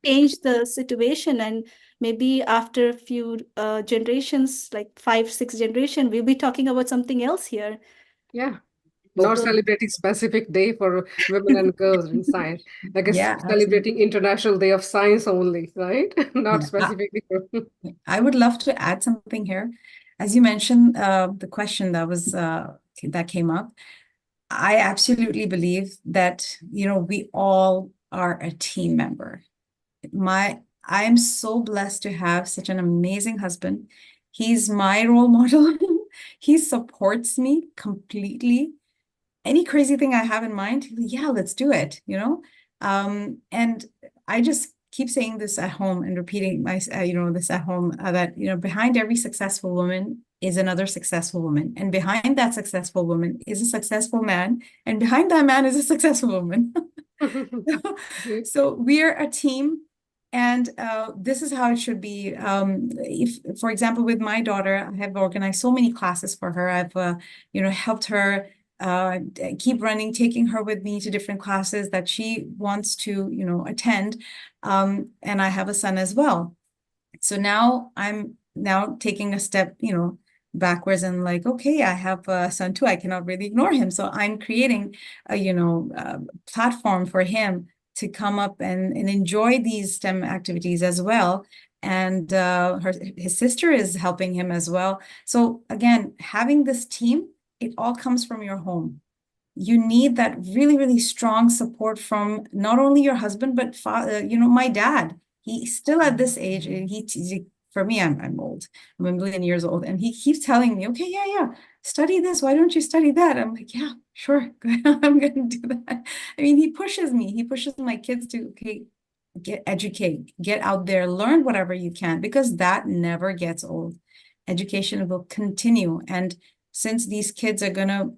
change the situation. And maybe after a few generations, like 5 6 generation, we'll be talking about something else here. Yeah. Not So celebrating specific day for women and girls in science, like it's Yeah, absolutely. celebrating International Day of Science only, right? Not Yeah. specifically for I would love to add something here. As you mentioned, the question that came up, I absolutely believe that, we all are a team member. I am so blessed to have such an amazing husband. He's my role model. He supports me completely. Any crazy thing I have in mind, yeah, let's do it. And I just keep saying this at home and repeating this at home, that, behind every successful woman is another successful woman. And behind that successful woman is a successful man. And behind that man is a successful woman. So we're a team. And this is how it should be. If, for example, with my daughter, I have organized so many classes for her. I've, helped her keep running, taking her with me to different classes that she wants to, attend. And I have a son as well. So now I'm taking a step, backwards and like, okay, I have a son too. I cannot really ignore him. So I'm creating a platform for him to come up and enjoy these STEM activities as well. And his sister is helping him as well. So again, having this team, it all comes from your home. You need that really, really strong support from not only your husband, but my dad. He's still at this age. And for me, I'm old. I'm a million years old. And he keeps telling me, okay, yeah, study this. Why don't you study that? I'm like, yeah, sure. I'm going to do that. I mean, he pushes me. He pushes my kids to, okay, educate, get out there, learn whatever you can, because that never gets old. Education will continue. And since these kids are going to,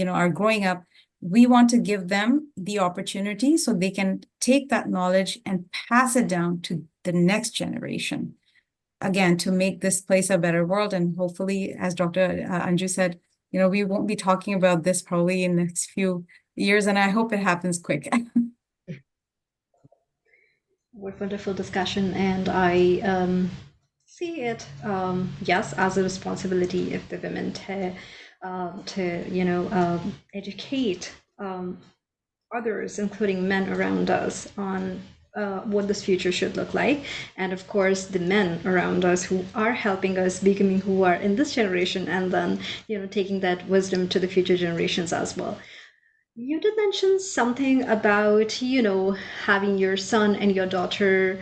are growing up, we want to give them the opportunity so they can take that knowledge and pass it down to the next generation. Again, to make this place a better world. And hopefully, as Dr. Anju said, we won't be talking about this probably in the next few years, and I hope it happens quick. What wonderful discussion. And I see it, yes, as a responsibility of the women to educate others, including men around us, on what this future should look like. And of course, the men around us who are helping us becoming who are in this generation, and then, taking that wisdom to the future generations as well. You did mention something about, having your son and your daughter,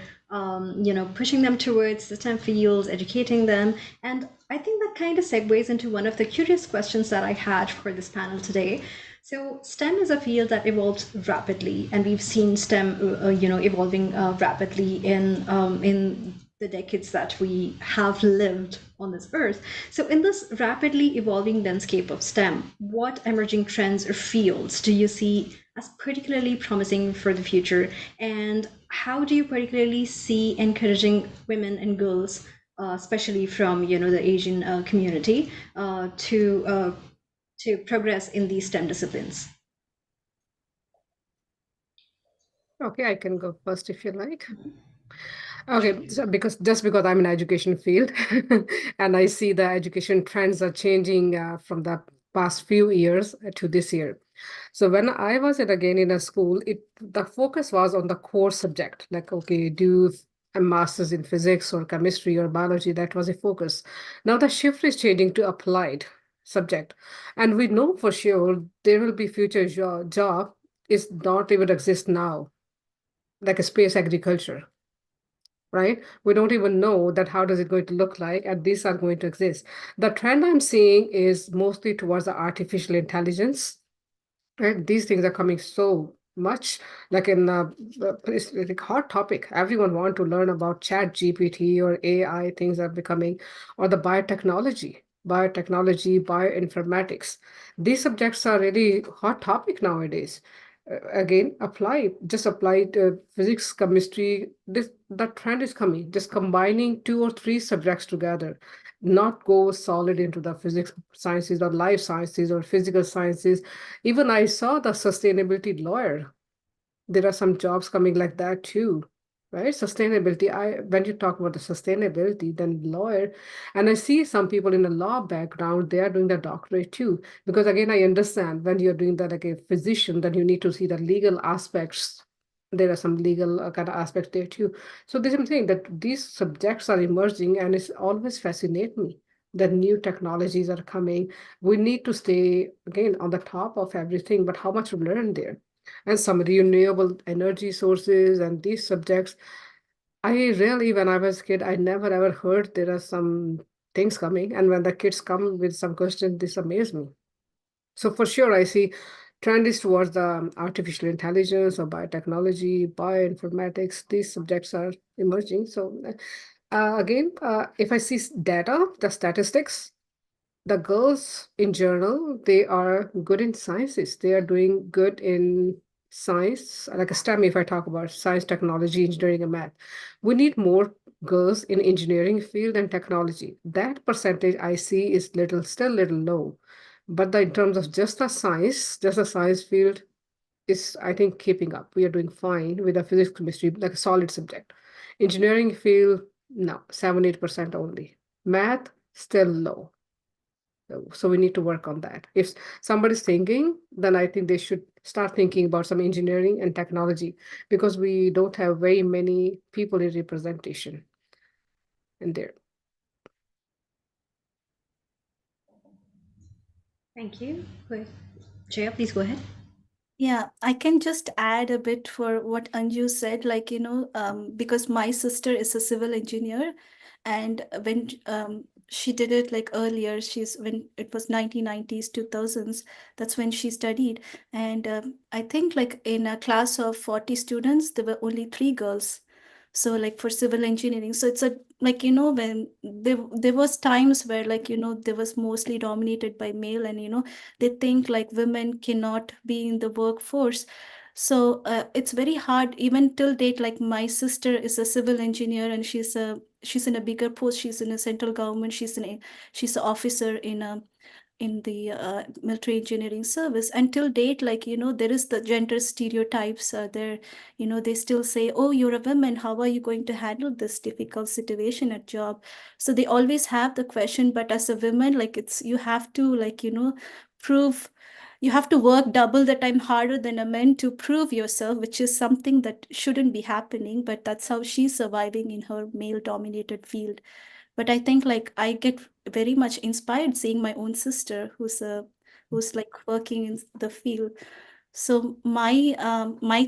pushing them towards the STEM fields, educating them. And I think that kind of segues into one of the curious questions that I had for this panel today. So STEM is a field that evolves rapidly, and we've seen STEM, evolving rapidly in the decades that we have lived on this earth. So, in this rapidly evolving landscape of STEM, what emerging trends or fields do you see as particularly promising for the future? And how do you particularly see encouraging women and girls, especially from the Asian community, to progress in these STEM disciplines? Okay, I can go first if you like. Okay, so because I'm in education field and I see the education trends are changing from the past few years to this year. So when I was again in a school, the focus was on the core subject, like, okay, do a master's in physics or chemistry or biology. That was a focus. Now the shift is changing to applied subject. And we know for sure there will be future job is not even exist now, like a space agriculture, right? We don't even know that how does it going to look like, and these are going to exist. The trend I'm seeing is mostly towards the artificial intelligence, right? These things are coming so much, like in it's like hot topic. Everyone want to learn about chat GPT or AI things are becoming, or the biotechnology, bioinformatics. These subjects are really hot topic nowadays. Again, just apply to physics, chemistry. The trend is coming, just combining two or three subjects together, not go solid into the physics sciences or life sciences or physical sciences. Even I saw the sustainability lawyer. There are some jobs coming like that too, right? Sustainability. When you talk about the sustainability, then lawyer, and I see some people in a law background, they are doing the doctorate too. Because again, I understand when you're doing that like a physician, then you need to see the legal aspects. There are some legal kind of aspects there too. So this I'm saying that these subjects are emerging, and it's always fascinate me that new technologies are coming. We need to stay again on the top of everything, but how much to learn there? And some renewable energy sources and these subjects. I really, when I was a kid, I never ever heard there are some things coming. And when the kids come with some questions, this amazes me. So for sure, I see trend is towards the artificial intelligence or biotechnology, bioinformatics. These subjects are emerging. So again, if I see data, the statistics, the girls in general, they are good in sciences. They are doing good in science, like a STEM, if I talk about science, technology, engineering, and math. We need more girls in engineering field and technology. That percentage I see is still little low. But in terms of just the science field is, I think, keeping up. We are doing fine with the physics, chemistry, like a solid subject. Engineering field, no, 7-8% only. Math, still low. So we need to work on that. If somebody's thinking, then I think they should start thinking about some engineering and technology, because we don't have very many people in representation in there. Thank you. Jaya, please go ahead. Yeah, I can just add a bit for what Anju said, like, because my sister is a civil engineer, and when she did it like earlier, when it was 1990s, 2000s, that's when she studied. And I think like in a class of 40 students, there were only 3 girls. So like for civil engineering, so it's a like when there was times where like there was mostly dominated by male, and they think like women cannot be in the workforce. So it's very hard even till date. Like my sister is a civil engineer, and she's in a bigger post. She's in a central government. She's an officer in the military engineering service. Until date, like there is the gender stereotypes there. They still say, oh, you're a woman, how are you going to handle this difficult situation at job? So they always have the question. But as a woman, like you have to like prove you have to work double the time harder than a man to prove yourself, which is something that shouldn't be happening, but that's how she's surviving in her male dominated field. But I think like I get very much inspired seeing my own sister who's like working in the field. So my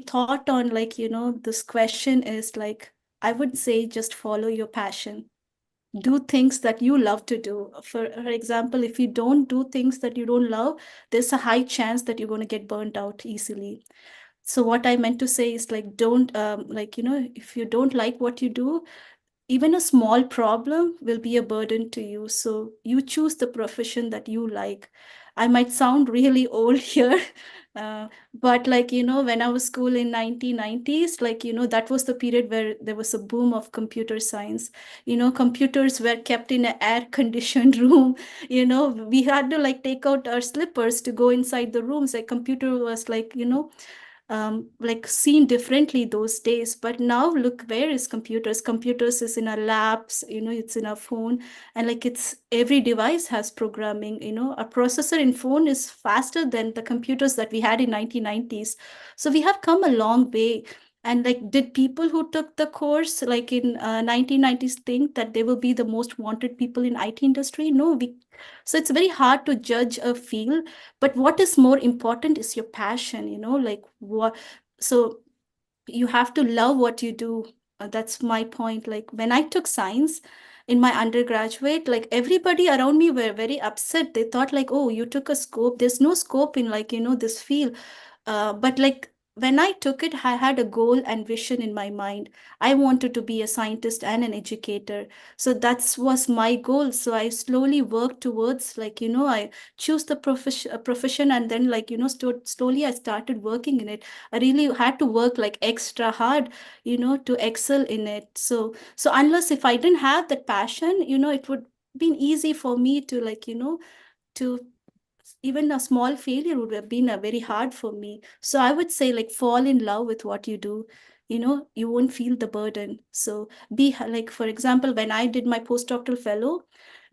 thought on like, this question is like, I would say just follow your passion. Do things that you love to do. For example, if you don't do things that you don't love, there's a high chance that you're going to get burnt out easily. So what I meant to say is like, don't like, if you don't like what you do, even a small problem will be a burden to you. So you choose the profession that you like. I might sound really old here, but like, when I was school in 1990s, like, that was the period where there was a boom of computer science. Computers were kept in an air conditioned room. We had to like take out our slippers to go inside the rooms. Like computer was like seen differently those days. But now look, where is computers is in our laps, it's in our phone. And like it's every device has programming. A processor in phone is faster than the computers that we had in 1990s. So we have come a long way. And like, did people who took the course like in 1990s think that they will be the most wanted people in IT industry? No. So it's very hard to judge a field, but what is more important is your passion, like what. So you have to love what you do. That's my point. Like when I took science in my undergraduate, like everybody around me were very upset. They thought like, oh, you took a scope, there's no scope in like, this field. But like when I took it, I had a goal and vision in my mind. I wanted to be a scientist and an educator. So that was my goal. So I slowly worked towards like, I choose the profession, and then like, slowly I started working in it. I really had to work like extra hard, to excel in it. So unless if I didn't have that passion, it would been easy for me to like, to even a small failure would have been a very hard for me. So I would say like fall in love with what you do. You won't feel the burden. So be like, for example, when I did my postdoctoral fellow,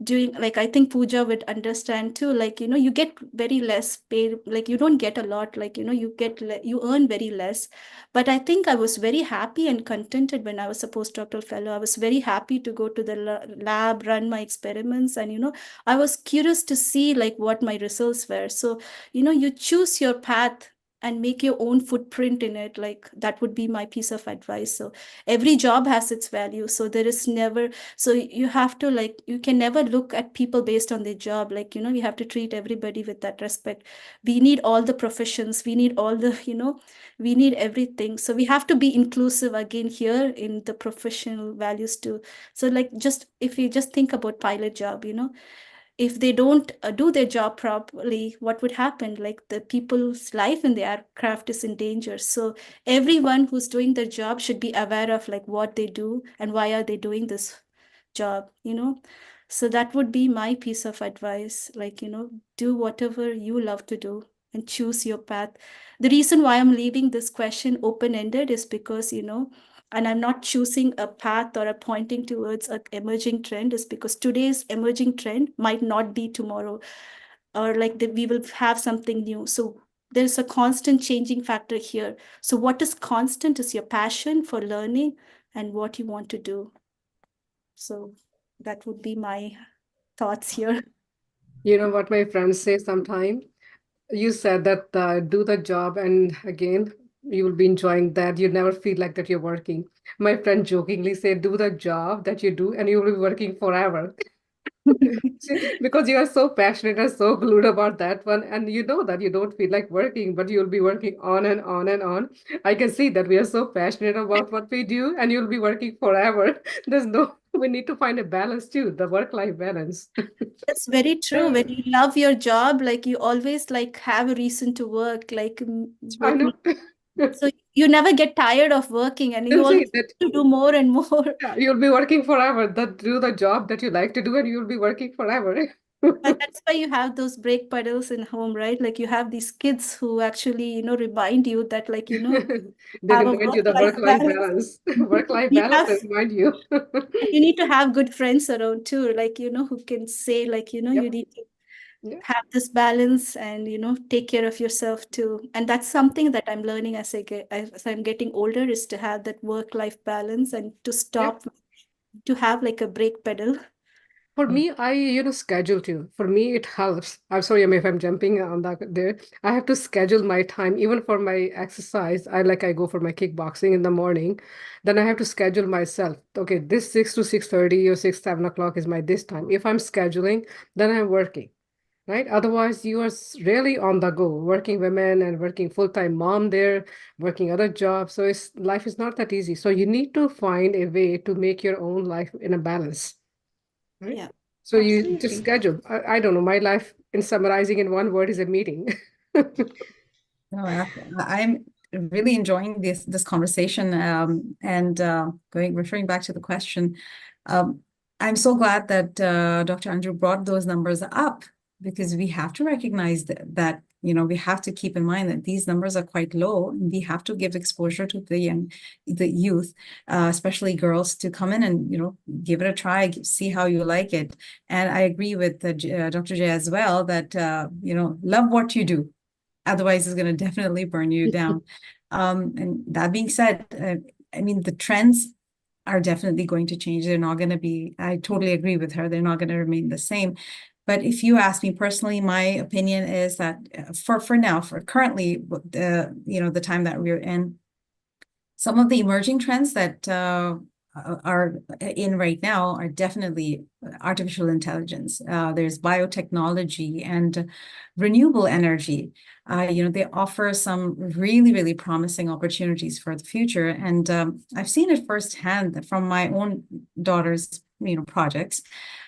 doing like, I think Pooja would understand too, like, you get very less pay, like you don't get a lot, like, you earn very less. But I think I was very happy and contented when I was a postdoctoral fellow. I was very happy to go to the lab, run my experiments, and I was curious to see like what my results were. So you choose your path and make your own footprint in it. Like that would be my piece of advice. So every job has its value, so there is never, so you have to like, you can never look at people based on their job. Like, you have to treat everybody with that respect. We need all the professions, we need all the, we need everything. So we have to be inclusive again here in the professional values too. So like, just if you just think about pilot job, if they don't do their job properly, what would happen? Like the people's life in the aircraft is in danger. So everyone who's doing their job should be aware of like what they do and why are they doing this job. So that would be my piece of advice. Like, do whatever you love to do and choose your path. The reason why I'm leaving this question open-ended is because, and I'm not choosing a path or a pointing towards an emerging trend, is because today's emerging trend might not be tomorrow, or like that we will have something new. So there's a constant changing factor here. So what is constant is your passion for learning and what you want to do. So that would be my thoughts here. You know what my friends say sometimes? You said that do the job, and again, you will be enjoying that. You never feel like that you're working. My friend jokingly said, do the job that you do, and you will be working forever. Because you are so passionate and so glued about that one, and you know that you don't feel like working, but you'll be working on and on and on. I can see that we are so passionate about what we do, and you'll be working forever. There's no, we need to find a balance too, the work-life balance. That's very true. When you love your job, like you always like have a reason to work, like I know. so you never get tired of working, and you And always see that, to do more and more. yeah, you'll be working forever. That do the job that you like to do, and you'll be working forever. And that's why you have those brake pedals in home, right? Like you have these kids who actually, remind you that like, They have a remind you the work-life work-life balance. balance. Work-life You balance, have, they remind you. and you need to have good friends around too, like, who can say like, you Yep. need to have this balance and take care of yourself too. And that's something that I'm learning as I'm getting older, is to have that work-life balance and to Yeah. stop, to have like a brake pedal. For me, I, schedule too. For me, it helps. I'm sorry, I mean, if I'm jumping on that there. I have to schedule my time, even for my exercise. I go for my kickboxing in the morning. Then I have to schedule myself. Okay, this 6 to 6:30 or 6, 7 o'clock is my this time. If I'm scheduling, then I'm working, right? Otherwise, you are really on the go, working women and working full-time mom there, working other jobs. So life is not that easy. So you need to find a way to make your own life in a balance. Right? Yeah. So you just Absolutely. schedule. I don't know. My life, in summarizing in one word, is a meeting. No, I'm really enjoying this conversation, and referring back to the question. Um, I'm so glad that Dr. Andrew brought those numbers up, because we have to recognize that we have to keep in mind that these numbers are quite low, and we have to give exposure to the youth, especially girls, to come in and give it a try, see how you like it. And I agree with Dr. Jay as well, that love what you do. Otherwise, it's going to definitely burn you down. And that being said, I mean, the trends are definitely going to change. They're not going to be, I totally agree with her, they're not going to remain the same. But if you ask me personally, my opinion is that for now, for currently, the time that we're in, some of the emerging trends that are in right now are definitely artificial intelligence. There's biotechnology and renewable energy. They offer some really, really promising opportunities for the future. And I've seen it firsthand from my own daughter's projects,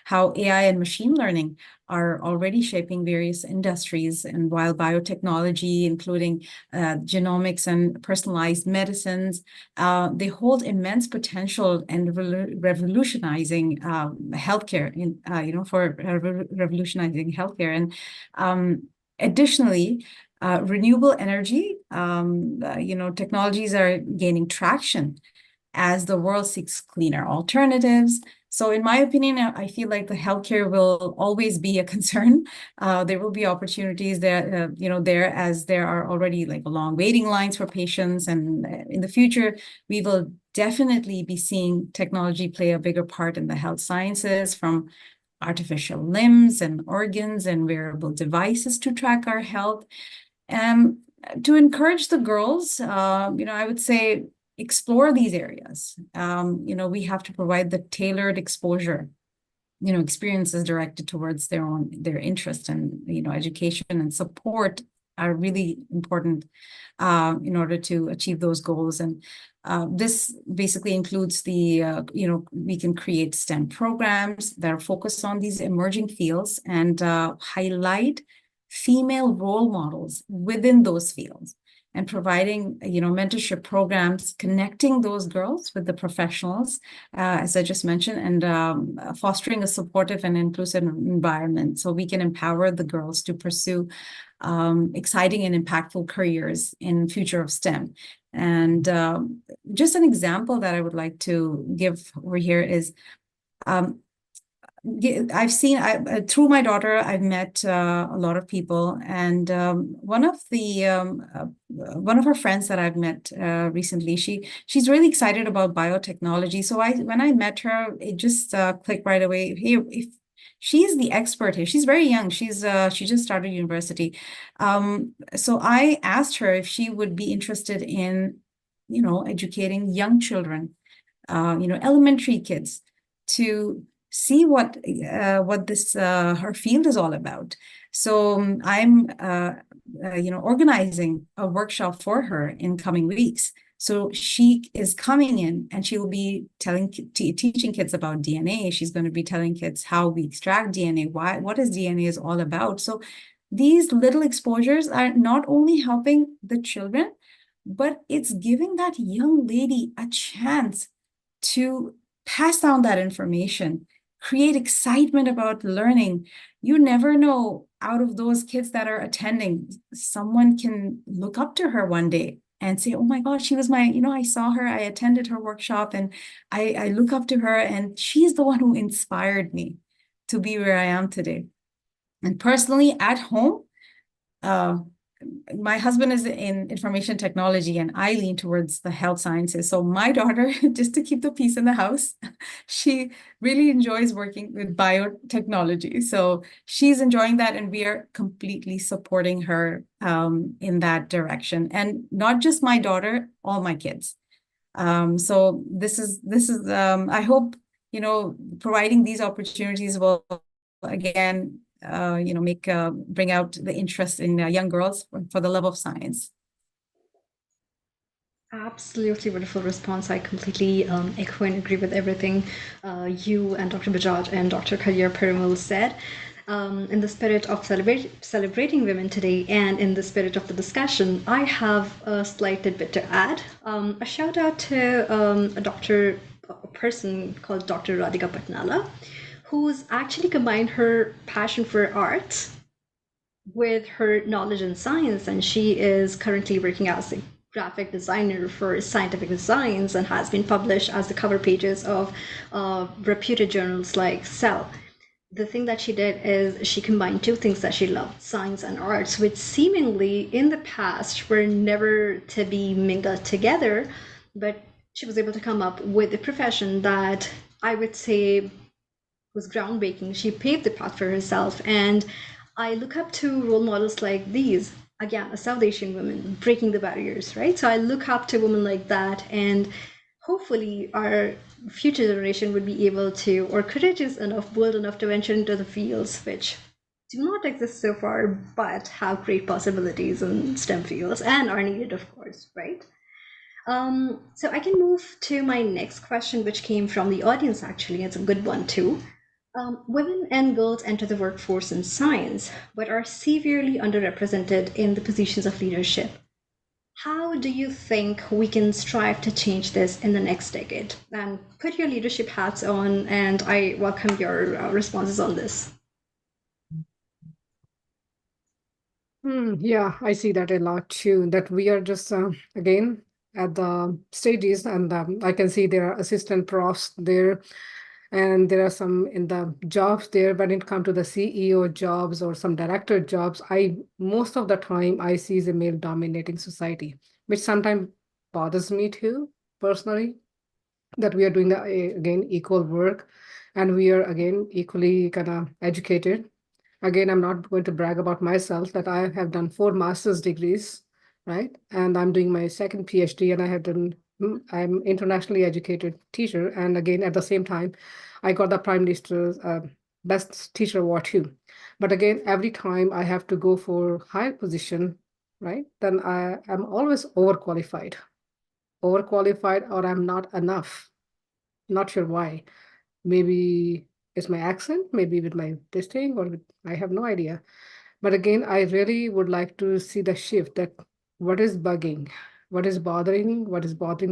how AI and machine learning are already shaping various industries. And while biotechnology, including genomics and personalized medicines, they hold immense potential and revolutionizing healthcare for revolutionizing healthcare. And additionally, renewable energy, technologies are gaining traction as the world seeks cleaner alternatives. So in my opinion, I feel like the healthcare will always be a concern. There will be opportunities there, there, as there are already like long waiting lines for patients. And in the future, we will definitely be seeing technology play a bigger part in the health sciences, from artificial limbs and organs and wearable devices to track our health. To encourage the girls, I would say explore these areas. We have to provide the tailored exposure, experiences directed towards their interest, and education and support are really important in order to achieve those goals. And this basically includes we can create STEM programs that are focused on these emerging fields and highlight female role models within those fields, and providing mentorship programs, connecting those girls with the professionals, as I just mentioned, and fostering a supportive and inclusive environment so we can empower the girls to pursue exciting and impactful careers in future of STEM. And just an example that I would like to give over here is I've seen through my daughter, I've met a lot of people, and one of her friends that I've met recently, she's really excited about biotechnology. So when I met her, it just clicked right away. Hey, if she's the expert here, she's very young. She just started university. So I asked her if she would be interested in, educating young children, elementary kids, to see what this her field is all about. So I'm organizing a workshop for her in coming weeks. So she is coming in and she will be teaching kids about DNA. She's going to be telling kids how we extract DNA, what is DNA is all about. So these little exposures are not only helping the children, but it's giving that young lady a chance to pass down that information, create excitement about learning. You never know, out of those kids that are attending, someone can look up to her one day and say, oh my gosh, she was I saw her, I attended her workshop, and I look up to her, and she's the one who inspired me to be where I am today. And personally, at home, my husband is in information technology and I lean towards the health sciences. So my daughter, just to keep the peace in the house, she really enjoys working with biotechnology. So she's enjoying that and we are completely supporting her in that direction. And not just my daughter, all my kids. So this is I hope, providing these opportunities will again bring out the interest in young girls for the love of science. Absolutely wonderful response. I completely echo and agree with everything you and Dr. Bajaj and Dr. Khadir Perumal said. In the spirit of celebrating women today and in the spirit of the discussion, I have a slight tidbit to add. A shout out to a person called Dr. Radhika Patnala, who's actually combined her passion for arts with her knowledge in science, and she is currently working as a graphic designer for scientific designs and has been published as the cover pages of reputed journals like Cell. The thing that she did is she combined two things that she loved, science and arts, which seemingly in the past were never to be mingled together, but she was able to come up with a profession that I would say was groundbreaking. She paved the path for herself. And I look up to role models like these. Again, a South Asian woman breaking the barriers, right? So I look up to women like that. And hopefully, our future generation would be able to, or courageous enough, bold enough to venture into the fields which do not exist so far, but have great possibilities in STEM fields and are needed, of course, right? So I can move to my next question, which came from the audience, actually. It's a good one, too. Women and girls enter the workforce in science, but are severely underrepresented in the positions of leadership. How do you think we can strive to change this in the next decade? And put your leadership hats on, and I welcome your responses on this. Yeah, I see that a lot too, that we are just, again, at the stages, and I can see there are assistant profs there, and there are some in the jobs there. When it comes to the CEO jobs or some director jobs, most of the time I see is a male dominating society, which sometimes bothers me too, personally, that we are doing again equal work, and we are again equally kind of educated. Again, I'm not going to brag about myself that I have done 4 master's degrees, right? And I'm doing my second PhD, and I'm internationally educated teacher. And again, at the same time, I got the Prime Minister's Best Teacher Award too. But again, every time I have to go for higher position, right? Then I am always overqualified, or I'm not enough. Not sure why. Maybe it's my accent, maybe with my this thing, or I have no idea. But again, I really would like to see the shift, that what is bugging, what is bothering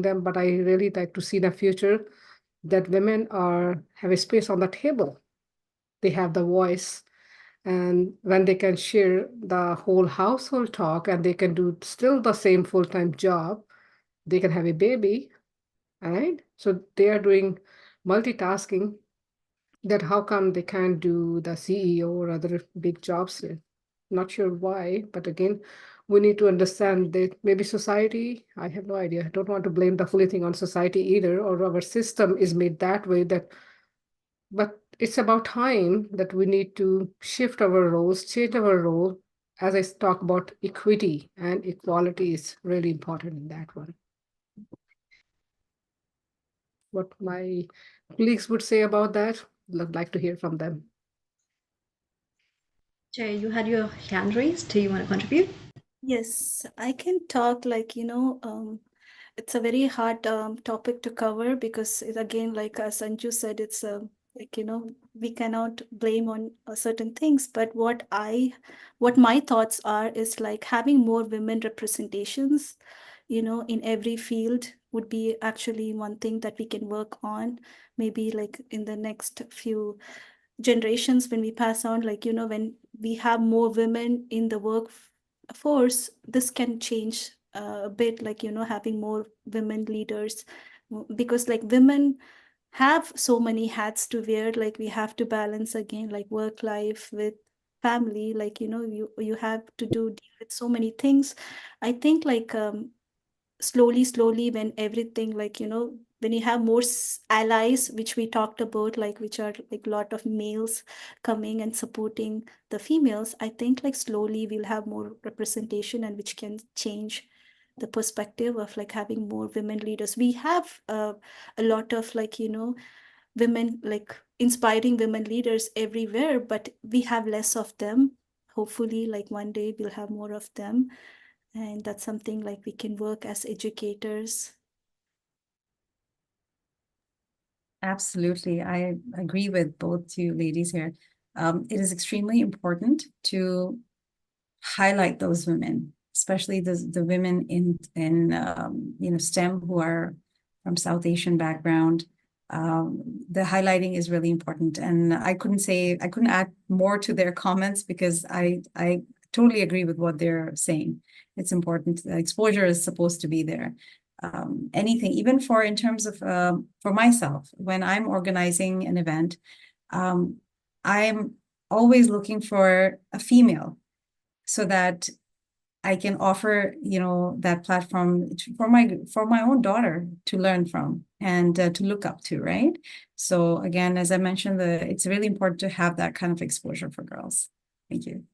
them. But I really like to see the future, that women have a space on the table. They have the voice, and when they can share the whole household talk, and they can do still the same full-time job, they can have a baby, right? So they are doing multitasking, that how come they can't do the CEO or other big jobs there? Not sure why, but again, we need to understand that maybe society, I have no idea. I don't want to blame the fully thing on society either, or our system is made that way, but it's about time that we need to shift our roles, change our role. As I talk about equity and equality is really important in that one. What my colleagues would say about that, I'd like to hear from them. Jay, you had your hand raised. Do you want to contribute? Yes, I can talk it's a very hard topic to cover because again, like as Sanju said, it's we cannot blame on certain things. But what my thoughts are is like having more women representations, in every field would be actually one thing that we can work on. Maybe like in the next few generations when we pass on, when we have more women in the workforce, this can change a bit, having more women leaders, because like women have so many hats to wear, like we have to balance again like work life with family, like, you have to deal with so many things. I think like slowly when everything, like, when you have more allies, which we talked about, like, which are like a lot of males coming and supporting the females, I think like slowly we'll have more representation, and which can change the perspective of like having more women leaders. We have a lot of, like, women, like inspiring women leaders everywhere, but we have less of them. Hopefully, like one day we'll have more of them, and that's something like we can work as educators. Absolutely. I agree with both you ladies here. It is extremely important to highlight those women, especially the women in STEM who are from South Asian background. The highlighting is really important, and I couldn't add more to their comments, because I totally agree with what they're saying. It's important. The exposure is supposed to be there. Anything, even in terms of for myself, when I'm organizing an event, I'm always looking for a female, so that I can offer, that platform for my own daughter to learn from and to look up to, right? So again, as I mentioned, it's really important to have that kind of exposure for girls. Thank you.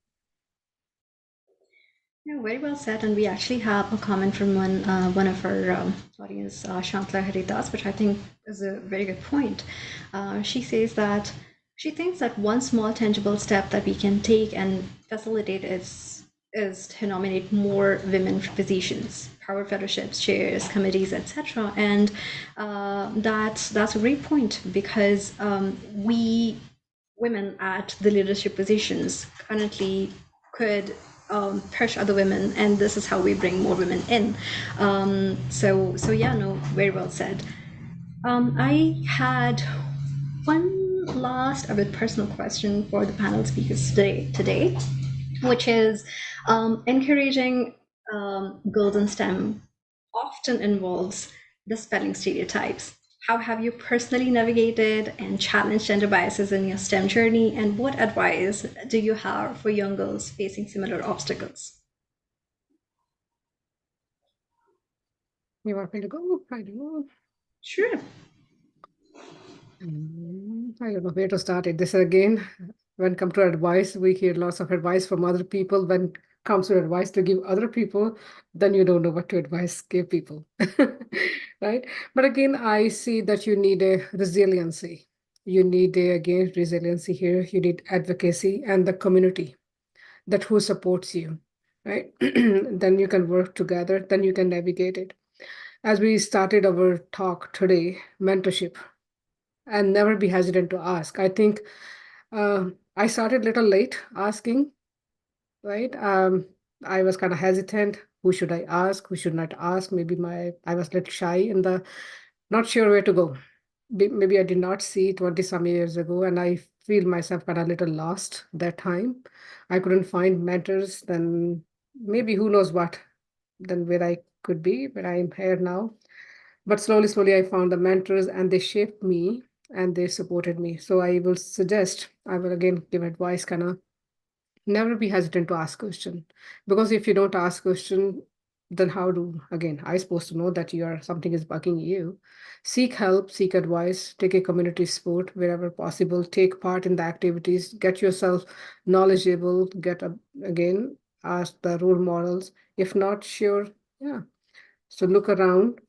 Yeah, very well said. And we actually have a comment from one of our audience, Shantla Haridas, which I think is a very good point. She says that she thinks that one small tangible step that we can take and facilitate is to nominate more women physicians, power fellowships, chairs, committees, etc. And that's a great point, because we women at the leadership positions currently could push other women, and this is how we bring more women in. So yeah, no, very well said. I had one last, a bit personal question for the panel speakers today, which is encouraging girls in STEM often involves the spelling stereotypes. How have you personally navigated and challenged gender biases in your STEM journey? And what advice do you have for young girls facing similar obstacles? You want me to go? I don't know. Sure. I don't know where to start it. This again, when it comes to advice, we hear lots of advice from other people. When it comes to advice to give other people, then you don't know what to advise give people, right? But again, I see that you need a resiliency. You need again resiliency here. You need advocacy and the community that who supports you, right? Then you can work together. Then you can navigate it. As we started our talk today, mentorship, and never be hesitant to ask. I think I started a little late asking, right? I was kind of hesitant. Who should I ask? Who should not ask? Maybe I was a little shy in the not sure where to go. Maybe I did not see 20 some years ago, and I feel myself kind of a little lost that time. I couldn't find mentors. Then maybe who knows what, then where I could be, but I'm here now. But slowly, I found the mentors, and they shaped me and they supported me. So I will again give advice, kind of never be hesitant to ask question. Because if you don't ask question, then how do, again, I supposed to know that something is bugging you. Seek help, seek advice, take a community support wherever possible, take part in the activities, get yourself knowledgeable, again, ask the role models. If not sure, yeah. So look around,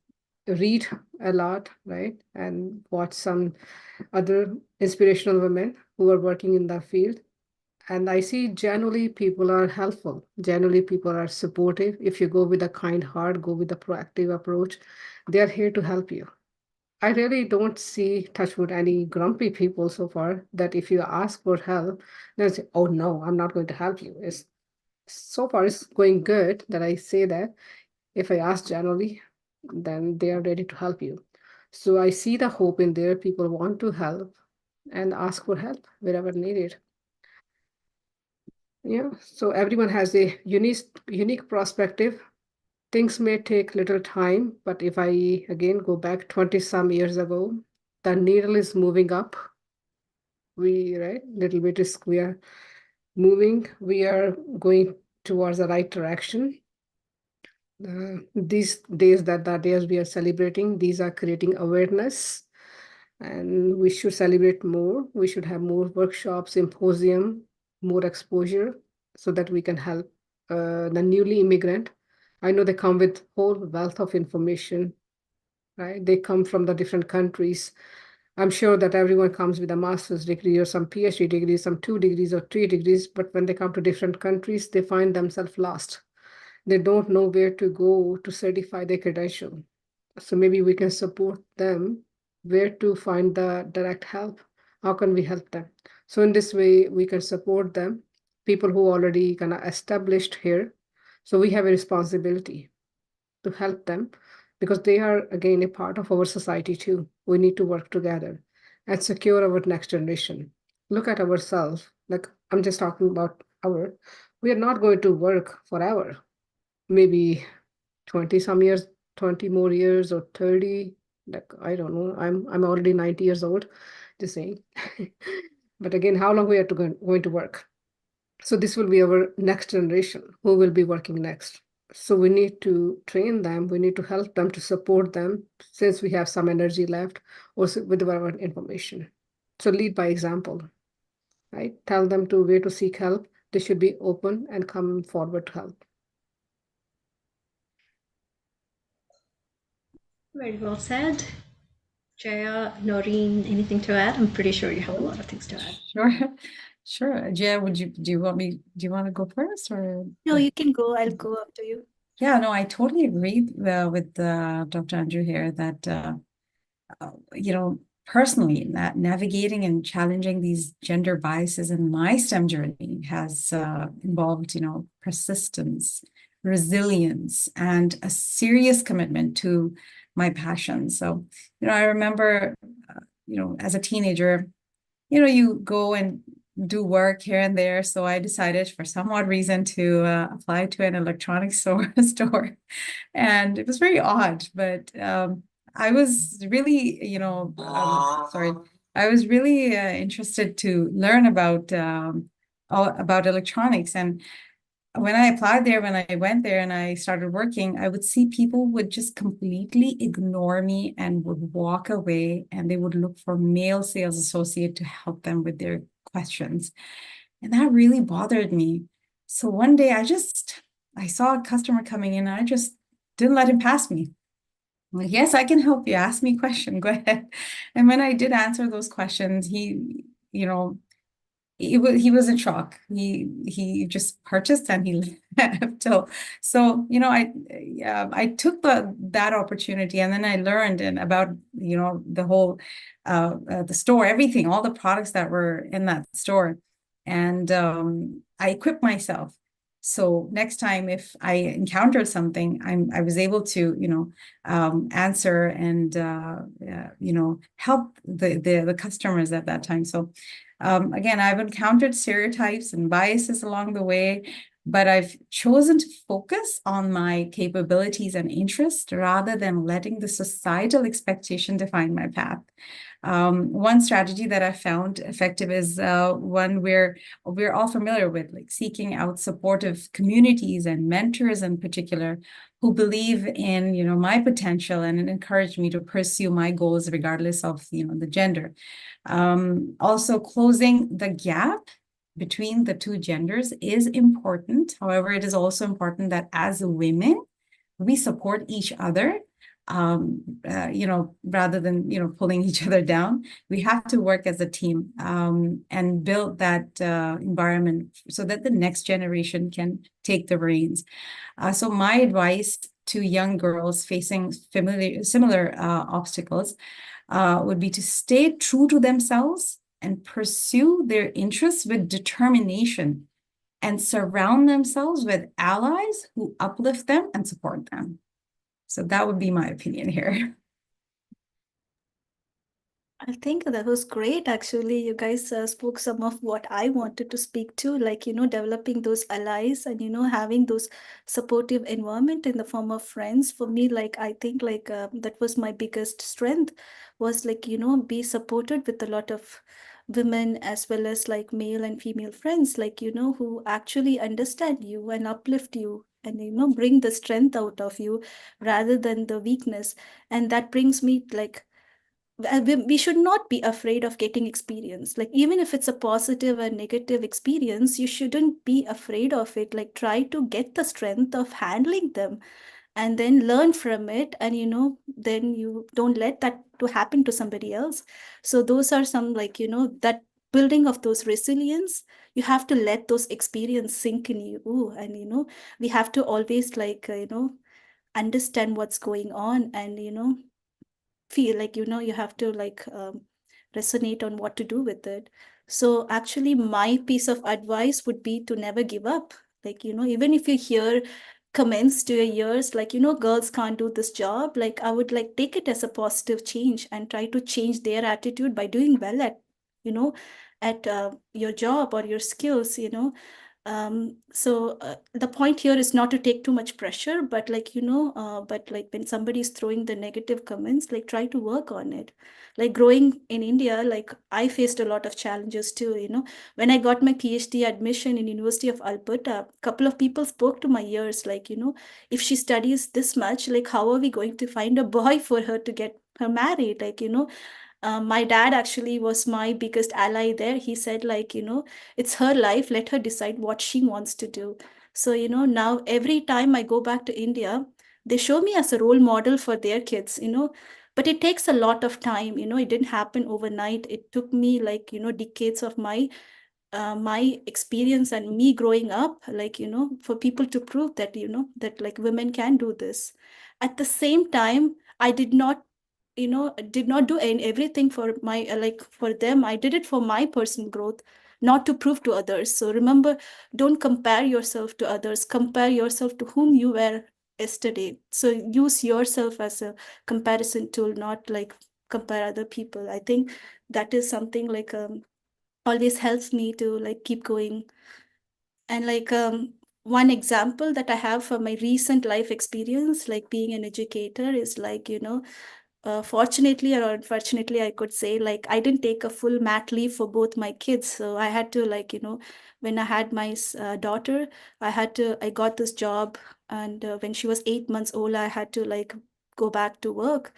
read a lot, right? And watch some other inspirational women who are working in the field. And I see generally people are helpful. Generally, people are supportive. If you go with a kind heart, go with a proactive approach, they are here to help you. I really don't see, touch wood, any grumpy people so far that if you ask for help, they say, oh no, I'm not going to help you. So far it's going good that I say that. If I ask generally, then they are ready to help you. So I see the hope in there. People want to help and ask for help wherever needed. Yeah, so everyone has a unique perspective. Things may take little time, but if I again go back 20 some years ago, the needle is moving up. Right, little bit is we are moving. We are going towards the right direction. These days, that the days we are celebrating, these are creating awareness, and we should celebrate more. We should have more workshops, symposium, more exposure, so that we can help the newly immigrant. I know they come with whole wealth of information, right? They come from the different countries. I'm sure that everyone comes with a master's degree or some PhD degree, some 2 degrees or 3 degrees, but when they come to different countries, they find themselves lost. They don't know where to go to certify their credential. So maybe we can support them where to find the direct help. How can we help them? So in this way, we can support them, people who already kind of established here. So we have a responsibility to help them because they are again a part of our society too. We need to work together and secure our next generation. Look at ourselves. Like I'm just talking about we are not going to work forever. Maybe 20 some years, 20 more years or 30. Like I don't know. I'm already 90 years old, just saying. But again, how long we are going to work? So this will be our next generation who will be working next. So we need to train them. We need to help them to support them since we have some energy left or with our information. So lead by example, right? Tell them to where to seek help. They should be open and come forward to help. Very well said. Jaya, Noreen, anything to add? I'm pretty sure you have a lot of things to add. Sure. Jaya, do you want to go first or? No, you can go. I'll go after you. Yeah, no, I totally agree with Dr. Andrew here that, personally, that navigating and challenging these gender biases in my STEM journey has involved, persistence, resilience, and a serious commitment to my passion. So, I remember, as a teenager, you go and do work here and there. So I decided for some odd reason to apply to an electronics store. And it was very odd, but I was really, I was really interested to learn about electronics. And when I applied there, when I went there and I started working, I would see people would just completely ignore me and would walk away, and they would look for male sales associate to help them with their questions. And that really bothered me. So one day I saw a customer coming in and I just didn't let him pass me. I'm like, yes, I can help you. Ask me a question. Go ahead. And when I did answer those questions, he was in shock. He just purchased and he left. So I took that opportunity, and then I learned about the whole the store, everything, all the products that were in that store, and I equipped myself. So next time if I encountered something, I was able to answer and help the customers at that time. So again, I've encountered stereotypes and biases along the way, but I've chosen to focus on my capabilities and interests rather than letting the societal expectation define my path. One strategy that I found effective is one where we're all familiar with, like seeking out supportive communities and mentors in particular who believe in my potential and encourage me to pursue my goals regardless of the gender. Also, closing the gap between the two genders is important. However, it is also important that as women, we support each other, rather than, pulling each other down. We have to work as a team and build that environment so that the next generation can take the reins. So my advice to young girls facing similar obstacles would be to stay true to themselves and pursue their interests with determination and surround themselves with allies who uplift them and support them. So that would be my opinion here. I think that was great. Actually, you guys spoke some of what I wanted to speak to, like, developing those allies and, having those supportive environment in the form of friends. For me, like, I think that was my biggest strength was like, be supported with a lot of women as well as like male and female friends, like, who actually understand you and uplift you and, bring the strength out of you rather than the weakness. And that brings me like, we should not be afraid of getting experience. Like, even if it's a positive or negative experience, you shouldn't be afraid of it. Like, try to get the strength of handling them and then learn from it, and then you don't let that to happen to somebody else. So those are some, like, that building of those resilience. You have to let those experience sink in you, and we have to always, like, understand what's going on, and feel like, you have to, like, resonate on what to do with it. So actually, my piece of advice would be to never give up. Like, even if you hear comments to your ears, like, girls can't do this job, like, I would, like, take it as a positive change and try to change their attitude by doing well at, you know at your job or your skills. So the point here is not to take too much pressure, but, like, but, like, when somebody is throwing the negative comments, like, try to work on it. Like, growing in India, like, I faced a lot of challenges too. When I got my PhD admission in University of Alberta, a couple of people spoke to my ears, like, if she studies this much, like, how are we going to find a boy for her to get her married? Like, my dad actually was my biggest ally there. He said, like, it's her life, let her decide what she wants to do. So, now every time I go back to India, they show me as a role model for their kids. But it takes a lot of time. It didn't happen overnight. It took me, like, decades of my experience and me growing up, like, for people to prove that, that, like, women can do this. At the same time, I did not do everything for my, like, for them. I did it for my personal growth, not to prove to others. So remember, don't compare yourself to others. Compare yourself to whom you were yesterday. So use yourself as a comparison tool, not, like, compare other people. I think that is something, like, always helps me to, like, keep going. And, like, one example that I have from my recent life experience, like being an educator, is like, fortunately or unfortunately, I could say, like, I didn't take a full mat leave for both my kids. So I had to, like, when I had my daughter, I got this job. And when she was 8 months old, I had to, like, go back to work.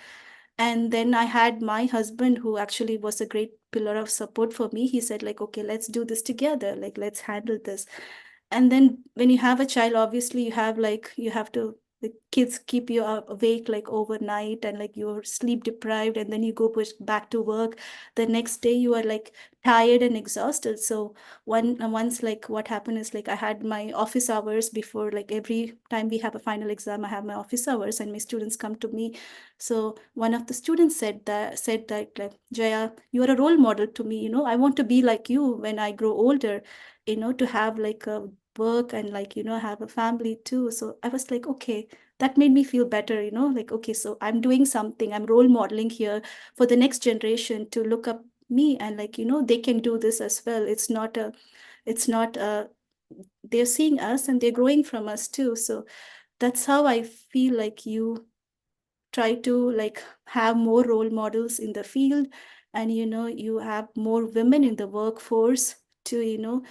And then I had my husband, who actually was a great pillar of support for me. He said, like, okay, let's do this together. Like, let's handle this. And then when you have a child, obviously you have to, the kids keep you awake, like, overnight, and, like, you're sleep deprived, and then you go push back to work. The next day you are, like, tired and exhausted. So once, like, what happened is, like, I had my office hours before, like, every time we have a final exam, I have my office hours and my students come to me. So one of the students said that, like, Jaya, you are a role model to me. I want to be like you when I grow older, to have, like, a work and, like, have a family too. So I was like, okay, that made me feel better, like, okay, so I'm doing something, I'm role modeling here for the next generation to look up me, and, like, they can do this as well. It's not they're seeing us and they're growing from us too. So that's how I feel like you try to, like, have more role models in the field, and you have more women in the workforce to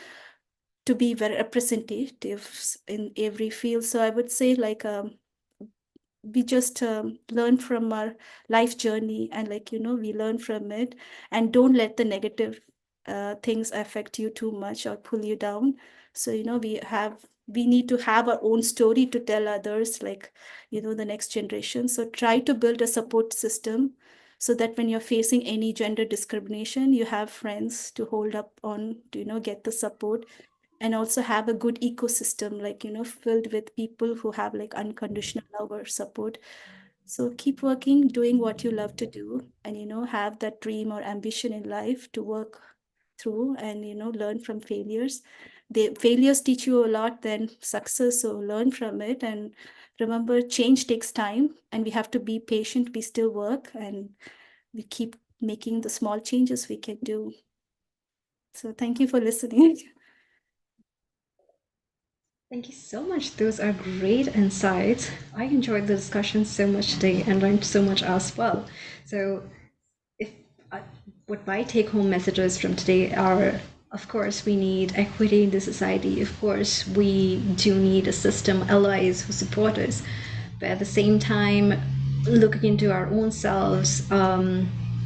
be very representatives in every field. So I would say, like, we just learn from our life journey, and, like, we learn from it, and don't let the negative things affect you too much or pull you down. So we need to have our own story to tell others, like, the next generation. So try to build a support system, so that when you're facing any gender discrimination, you have friends to hold up on, to get the support, and also have a good ecosystem, like, filled with people who have, like, unconditional love or support. So keep working, doing what you love to do, and, have that dream or ambition in life to work through, and, learn from failures. The failures teach you a lot than success, so learn from it. And remember, change takes time, and we have to be patient. We still work, and we keep making the small changes we can do. So thank you for listening. Thank you so much. Those are great insights. I enjoyed the discussion so much today and learned so much as well. So, if what my take-home messages from today are, of course, we need equity in the society. Of course, we do need a system, allies who support us. But at the same time, looking into our own selves,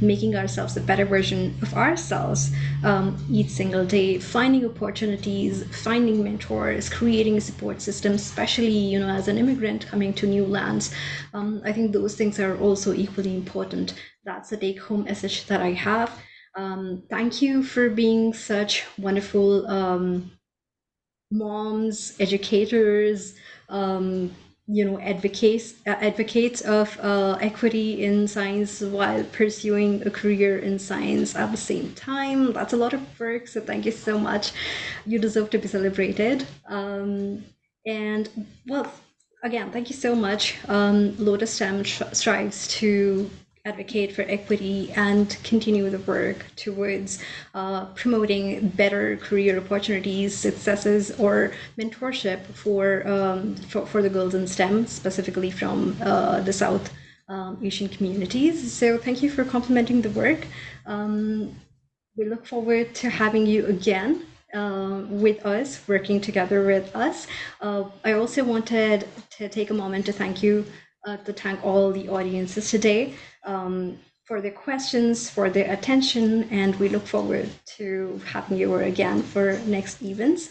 making ourselves a better version of ourselves each single day, finding opportunities, finding mentors, creating a support system, especially, you know, as an immigrant coming to new lands. I think those things are also equally important. That's the take-home message that I have. Thank you for being such wonderful moms, educators, you know, advocates of equity in science while pursuing a career in science at the same time. That's a lot of work, so thank you so much. You deserve to be celebrated. And well, again, thank you so much. Lotus STEM strives to advocate for equity and continue the work towards promoting better career opportunities, successes, or mentorship for the girls in STEM, specifically from the South Asian communities. So thank you for complimenting the work. We look forward to having you again with us, working together with us. I also wanted to take a moment to thank all the audiences today for their questions, for their attention, and we look forward to having you again for next events.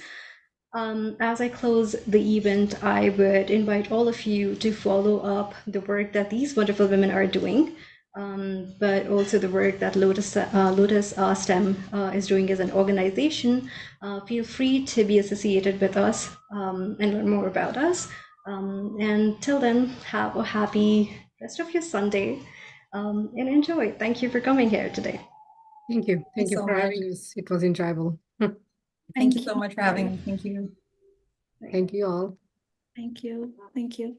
As I close the event, I would invite all of you to follow up the work that these wonderful women are doing. But also the work that Lotus STEM is doing as an organization. Feel free to be associated with us and learn more about us. And till then, have a happy rest of your Sunday and enjoy. Thank you for coming here today. Thank you. Thank you so for much. having us. It was enjoyable. Thank you so much for having me. Thank you. Thank you all. Thank you. Thank you.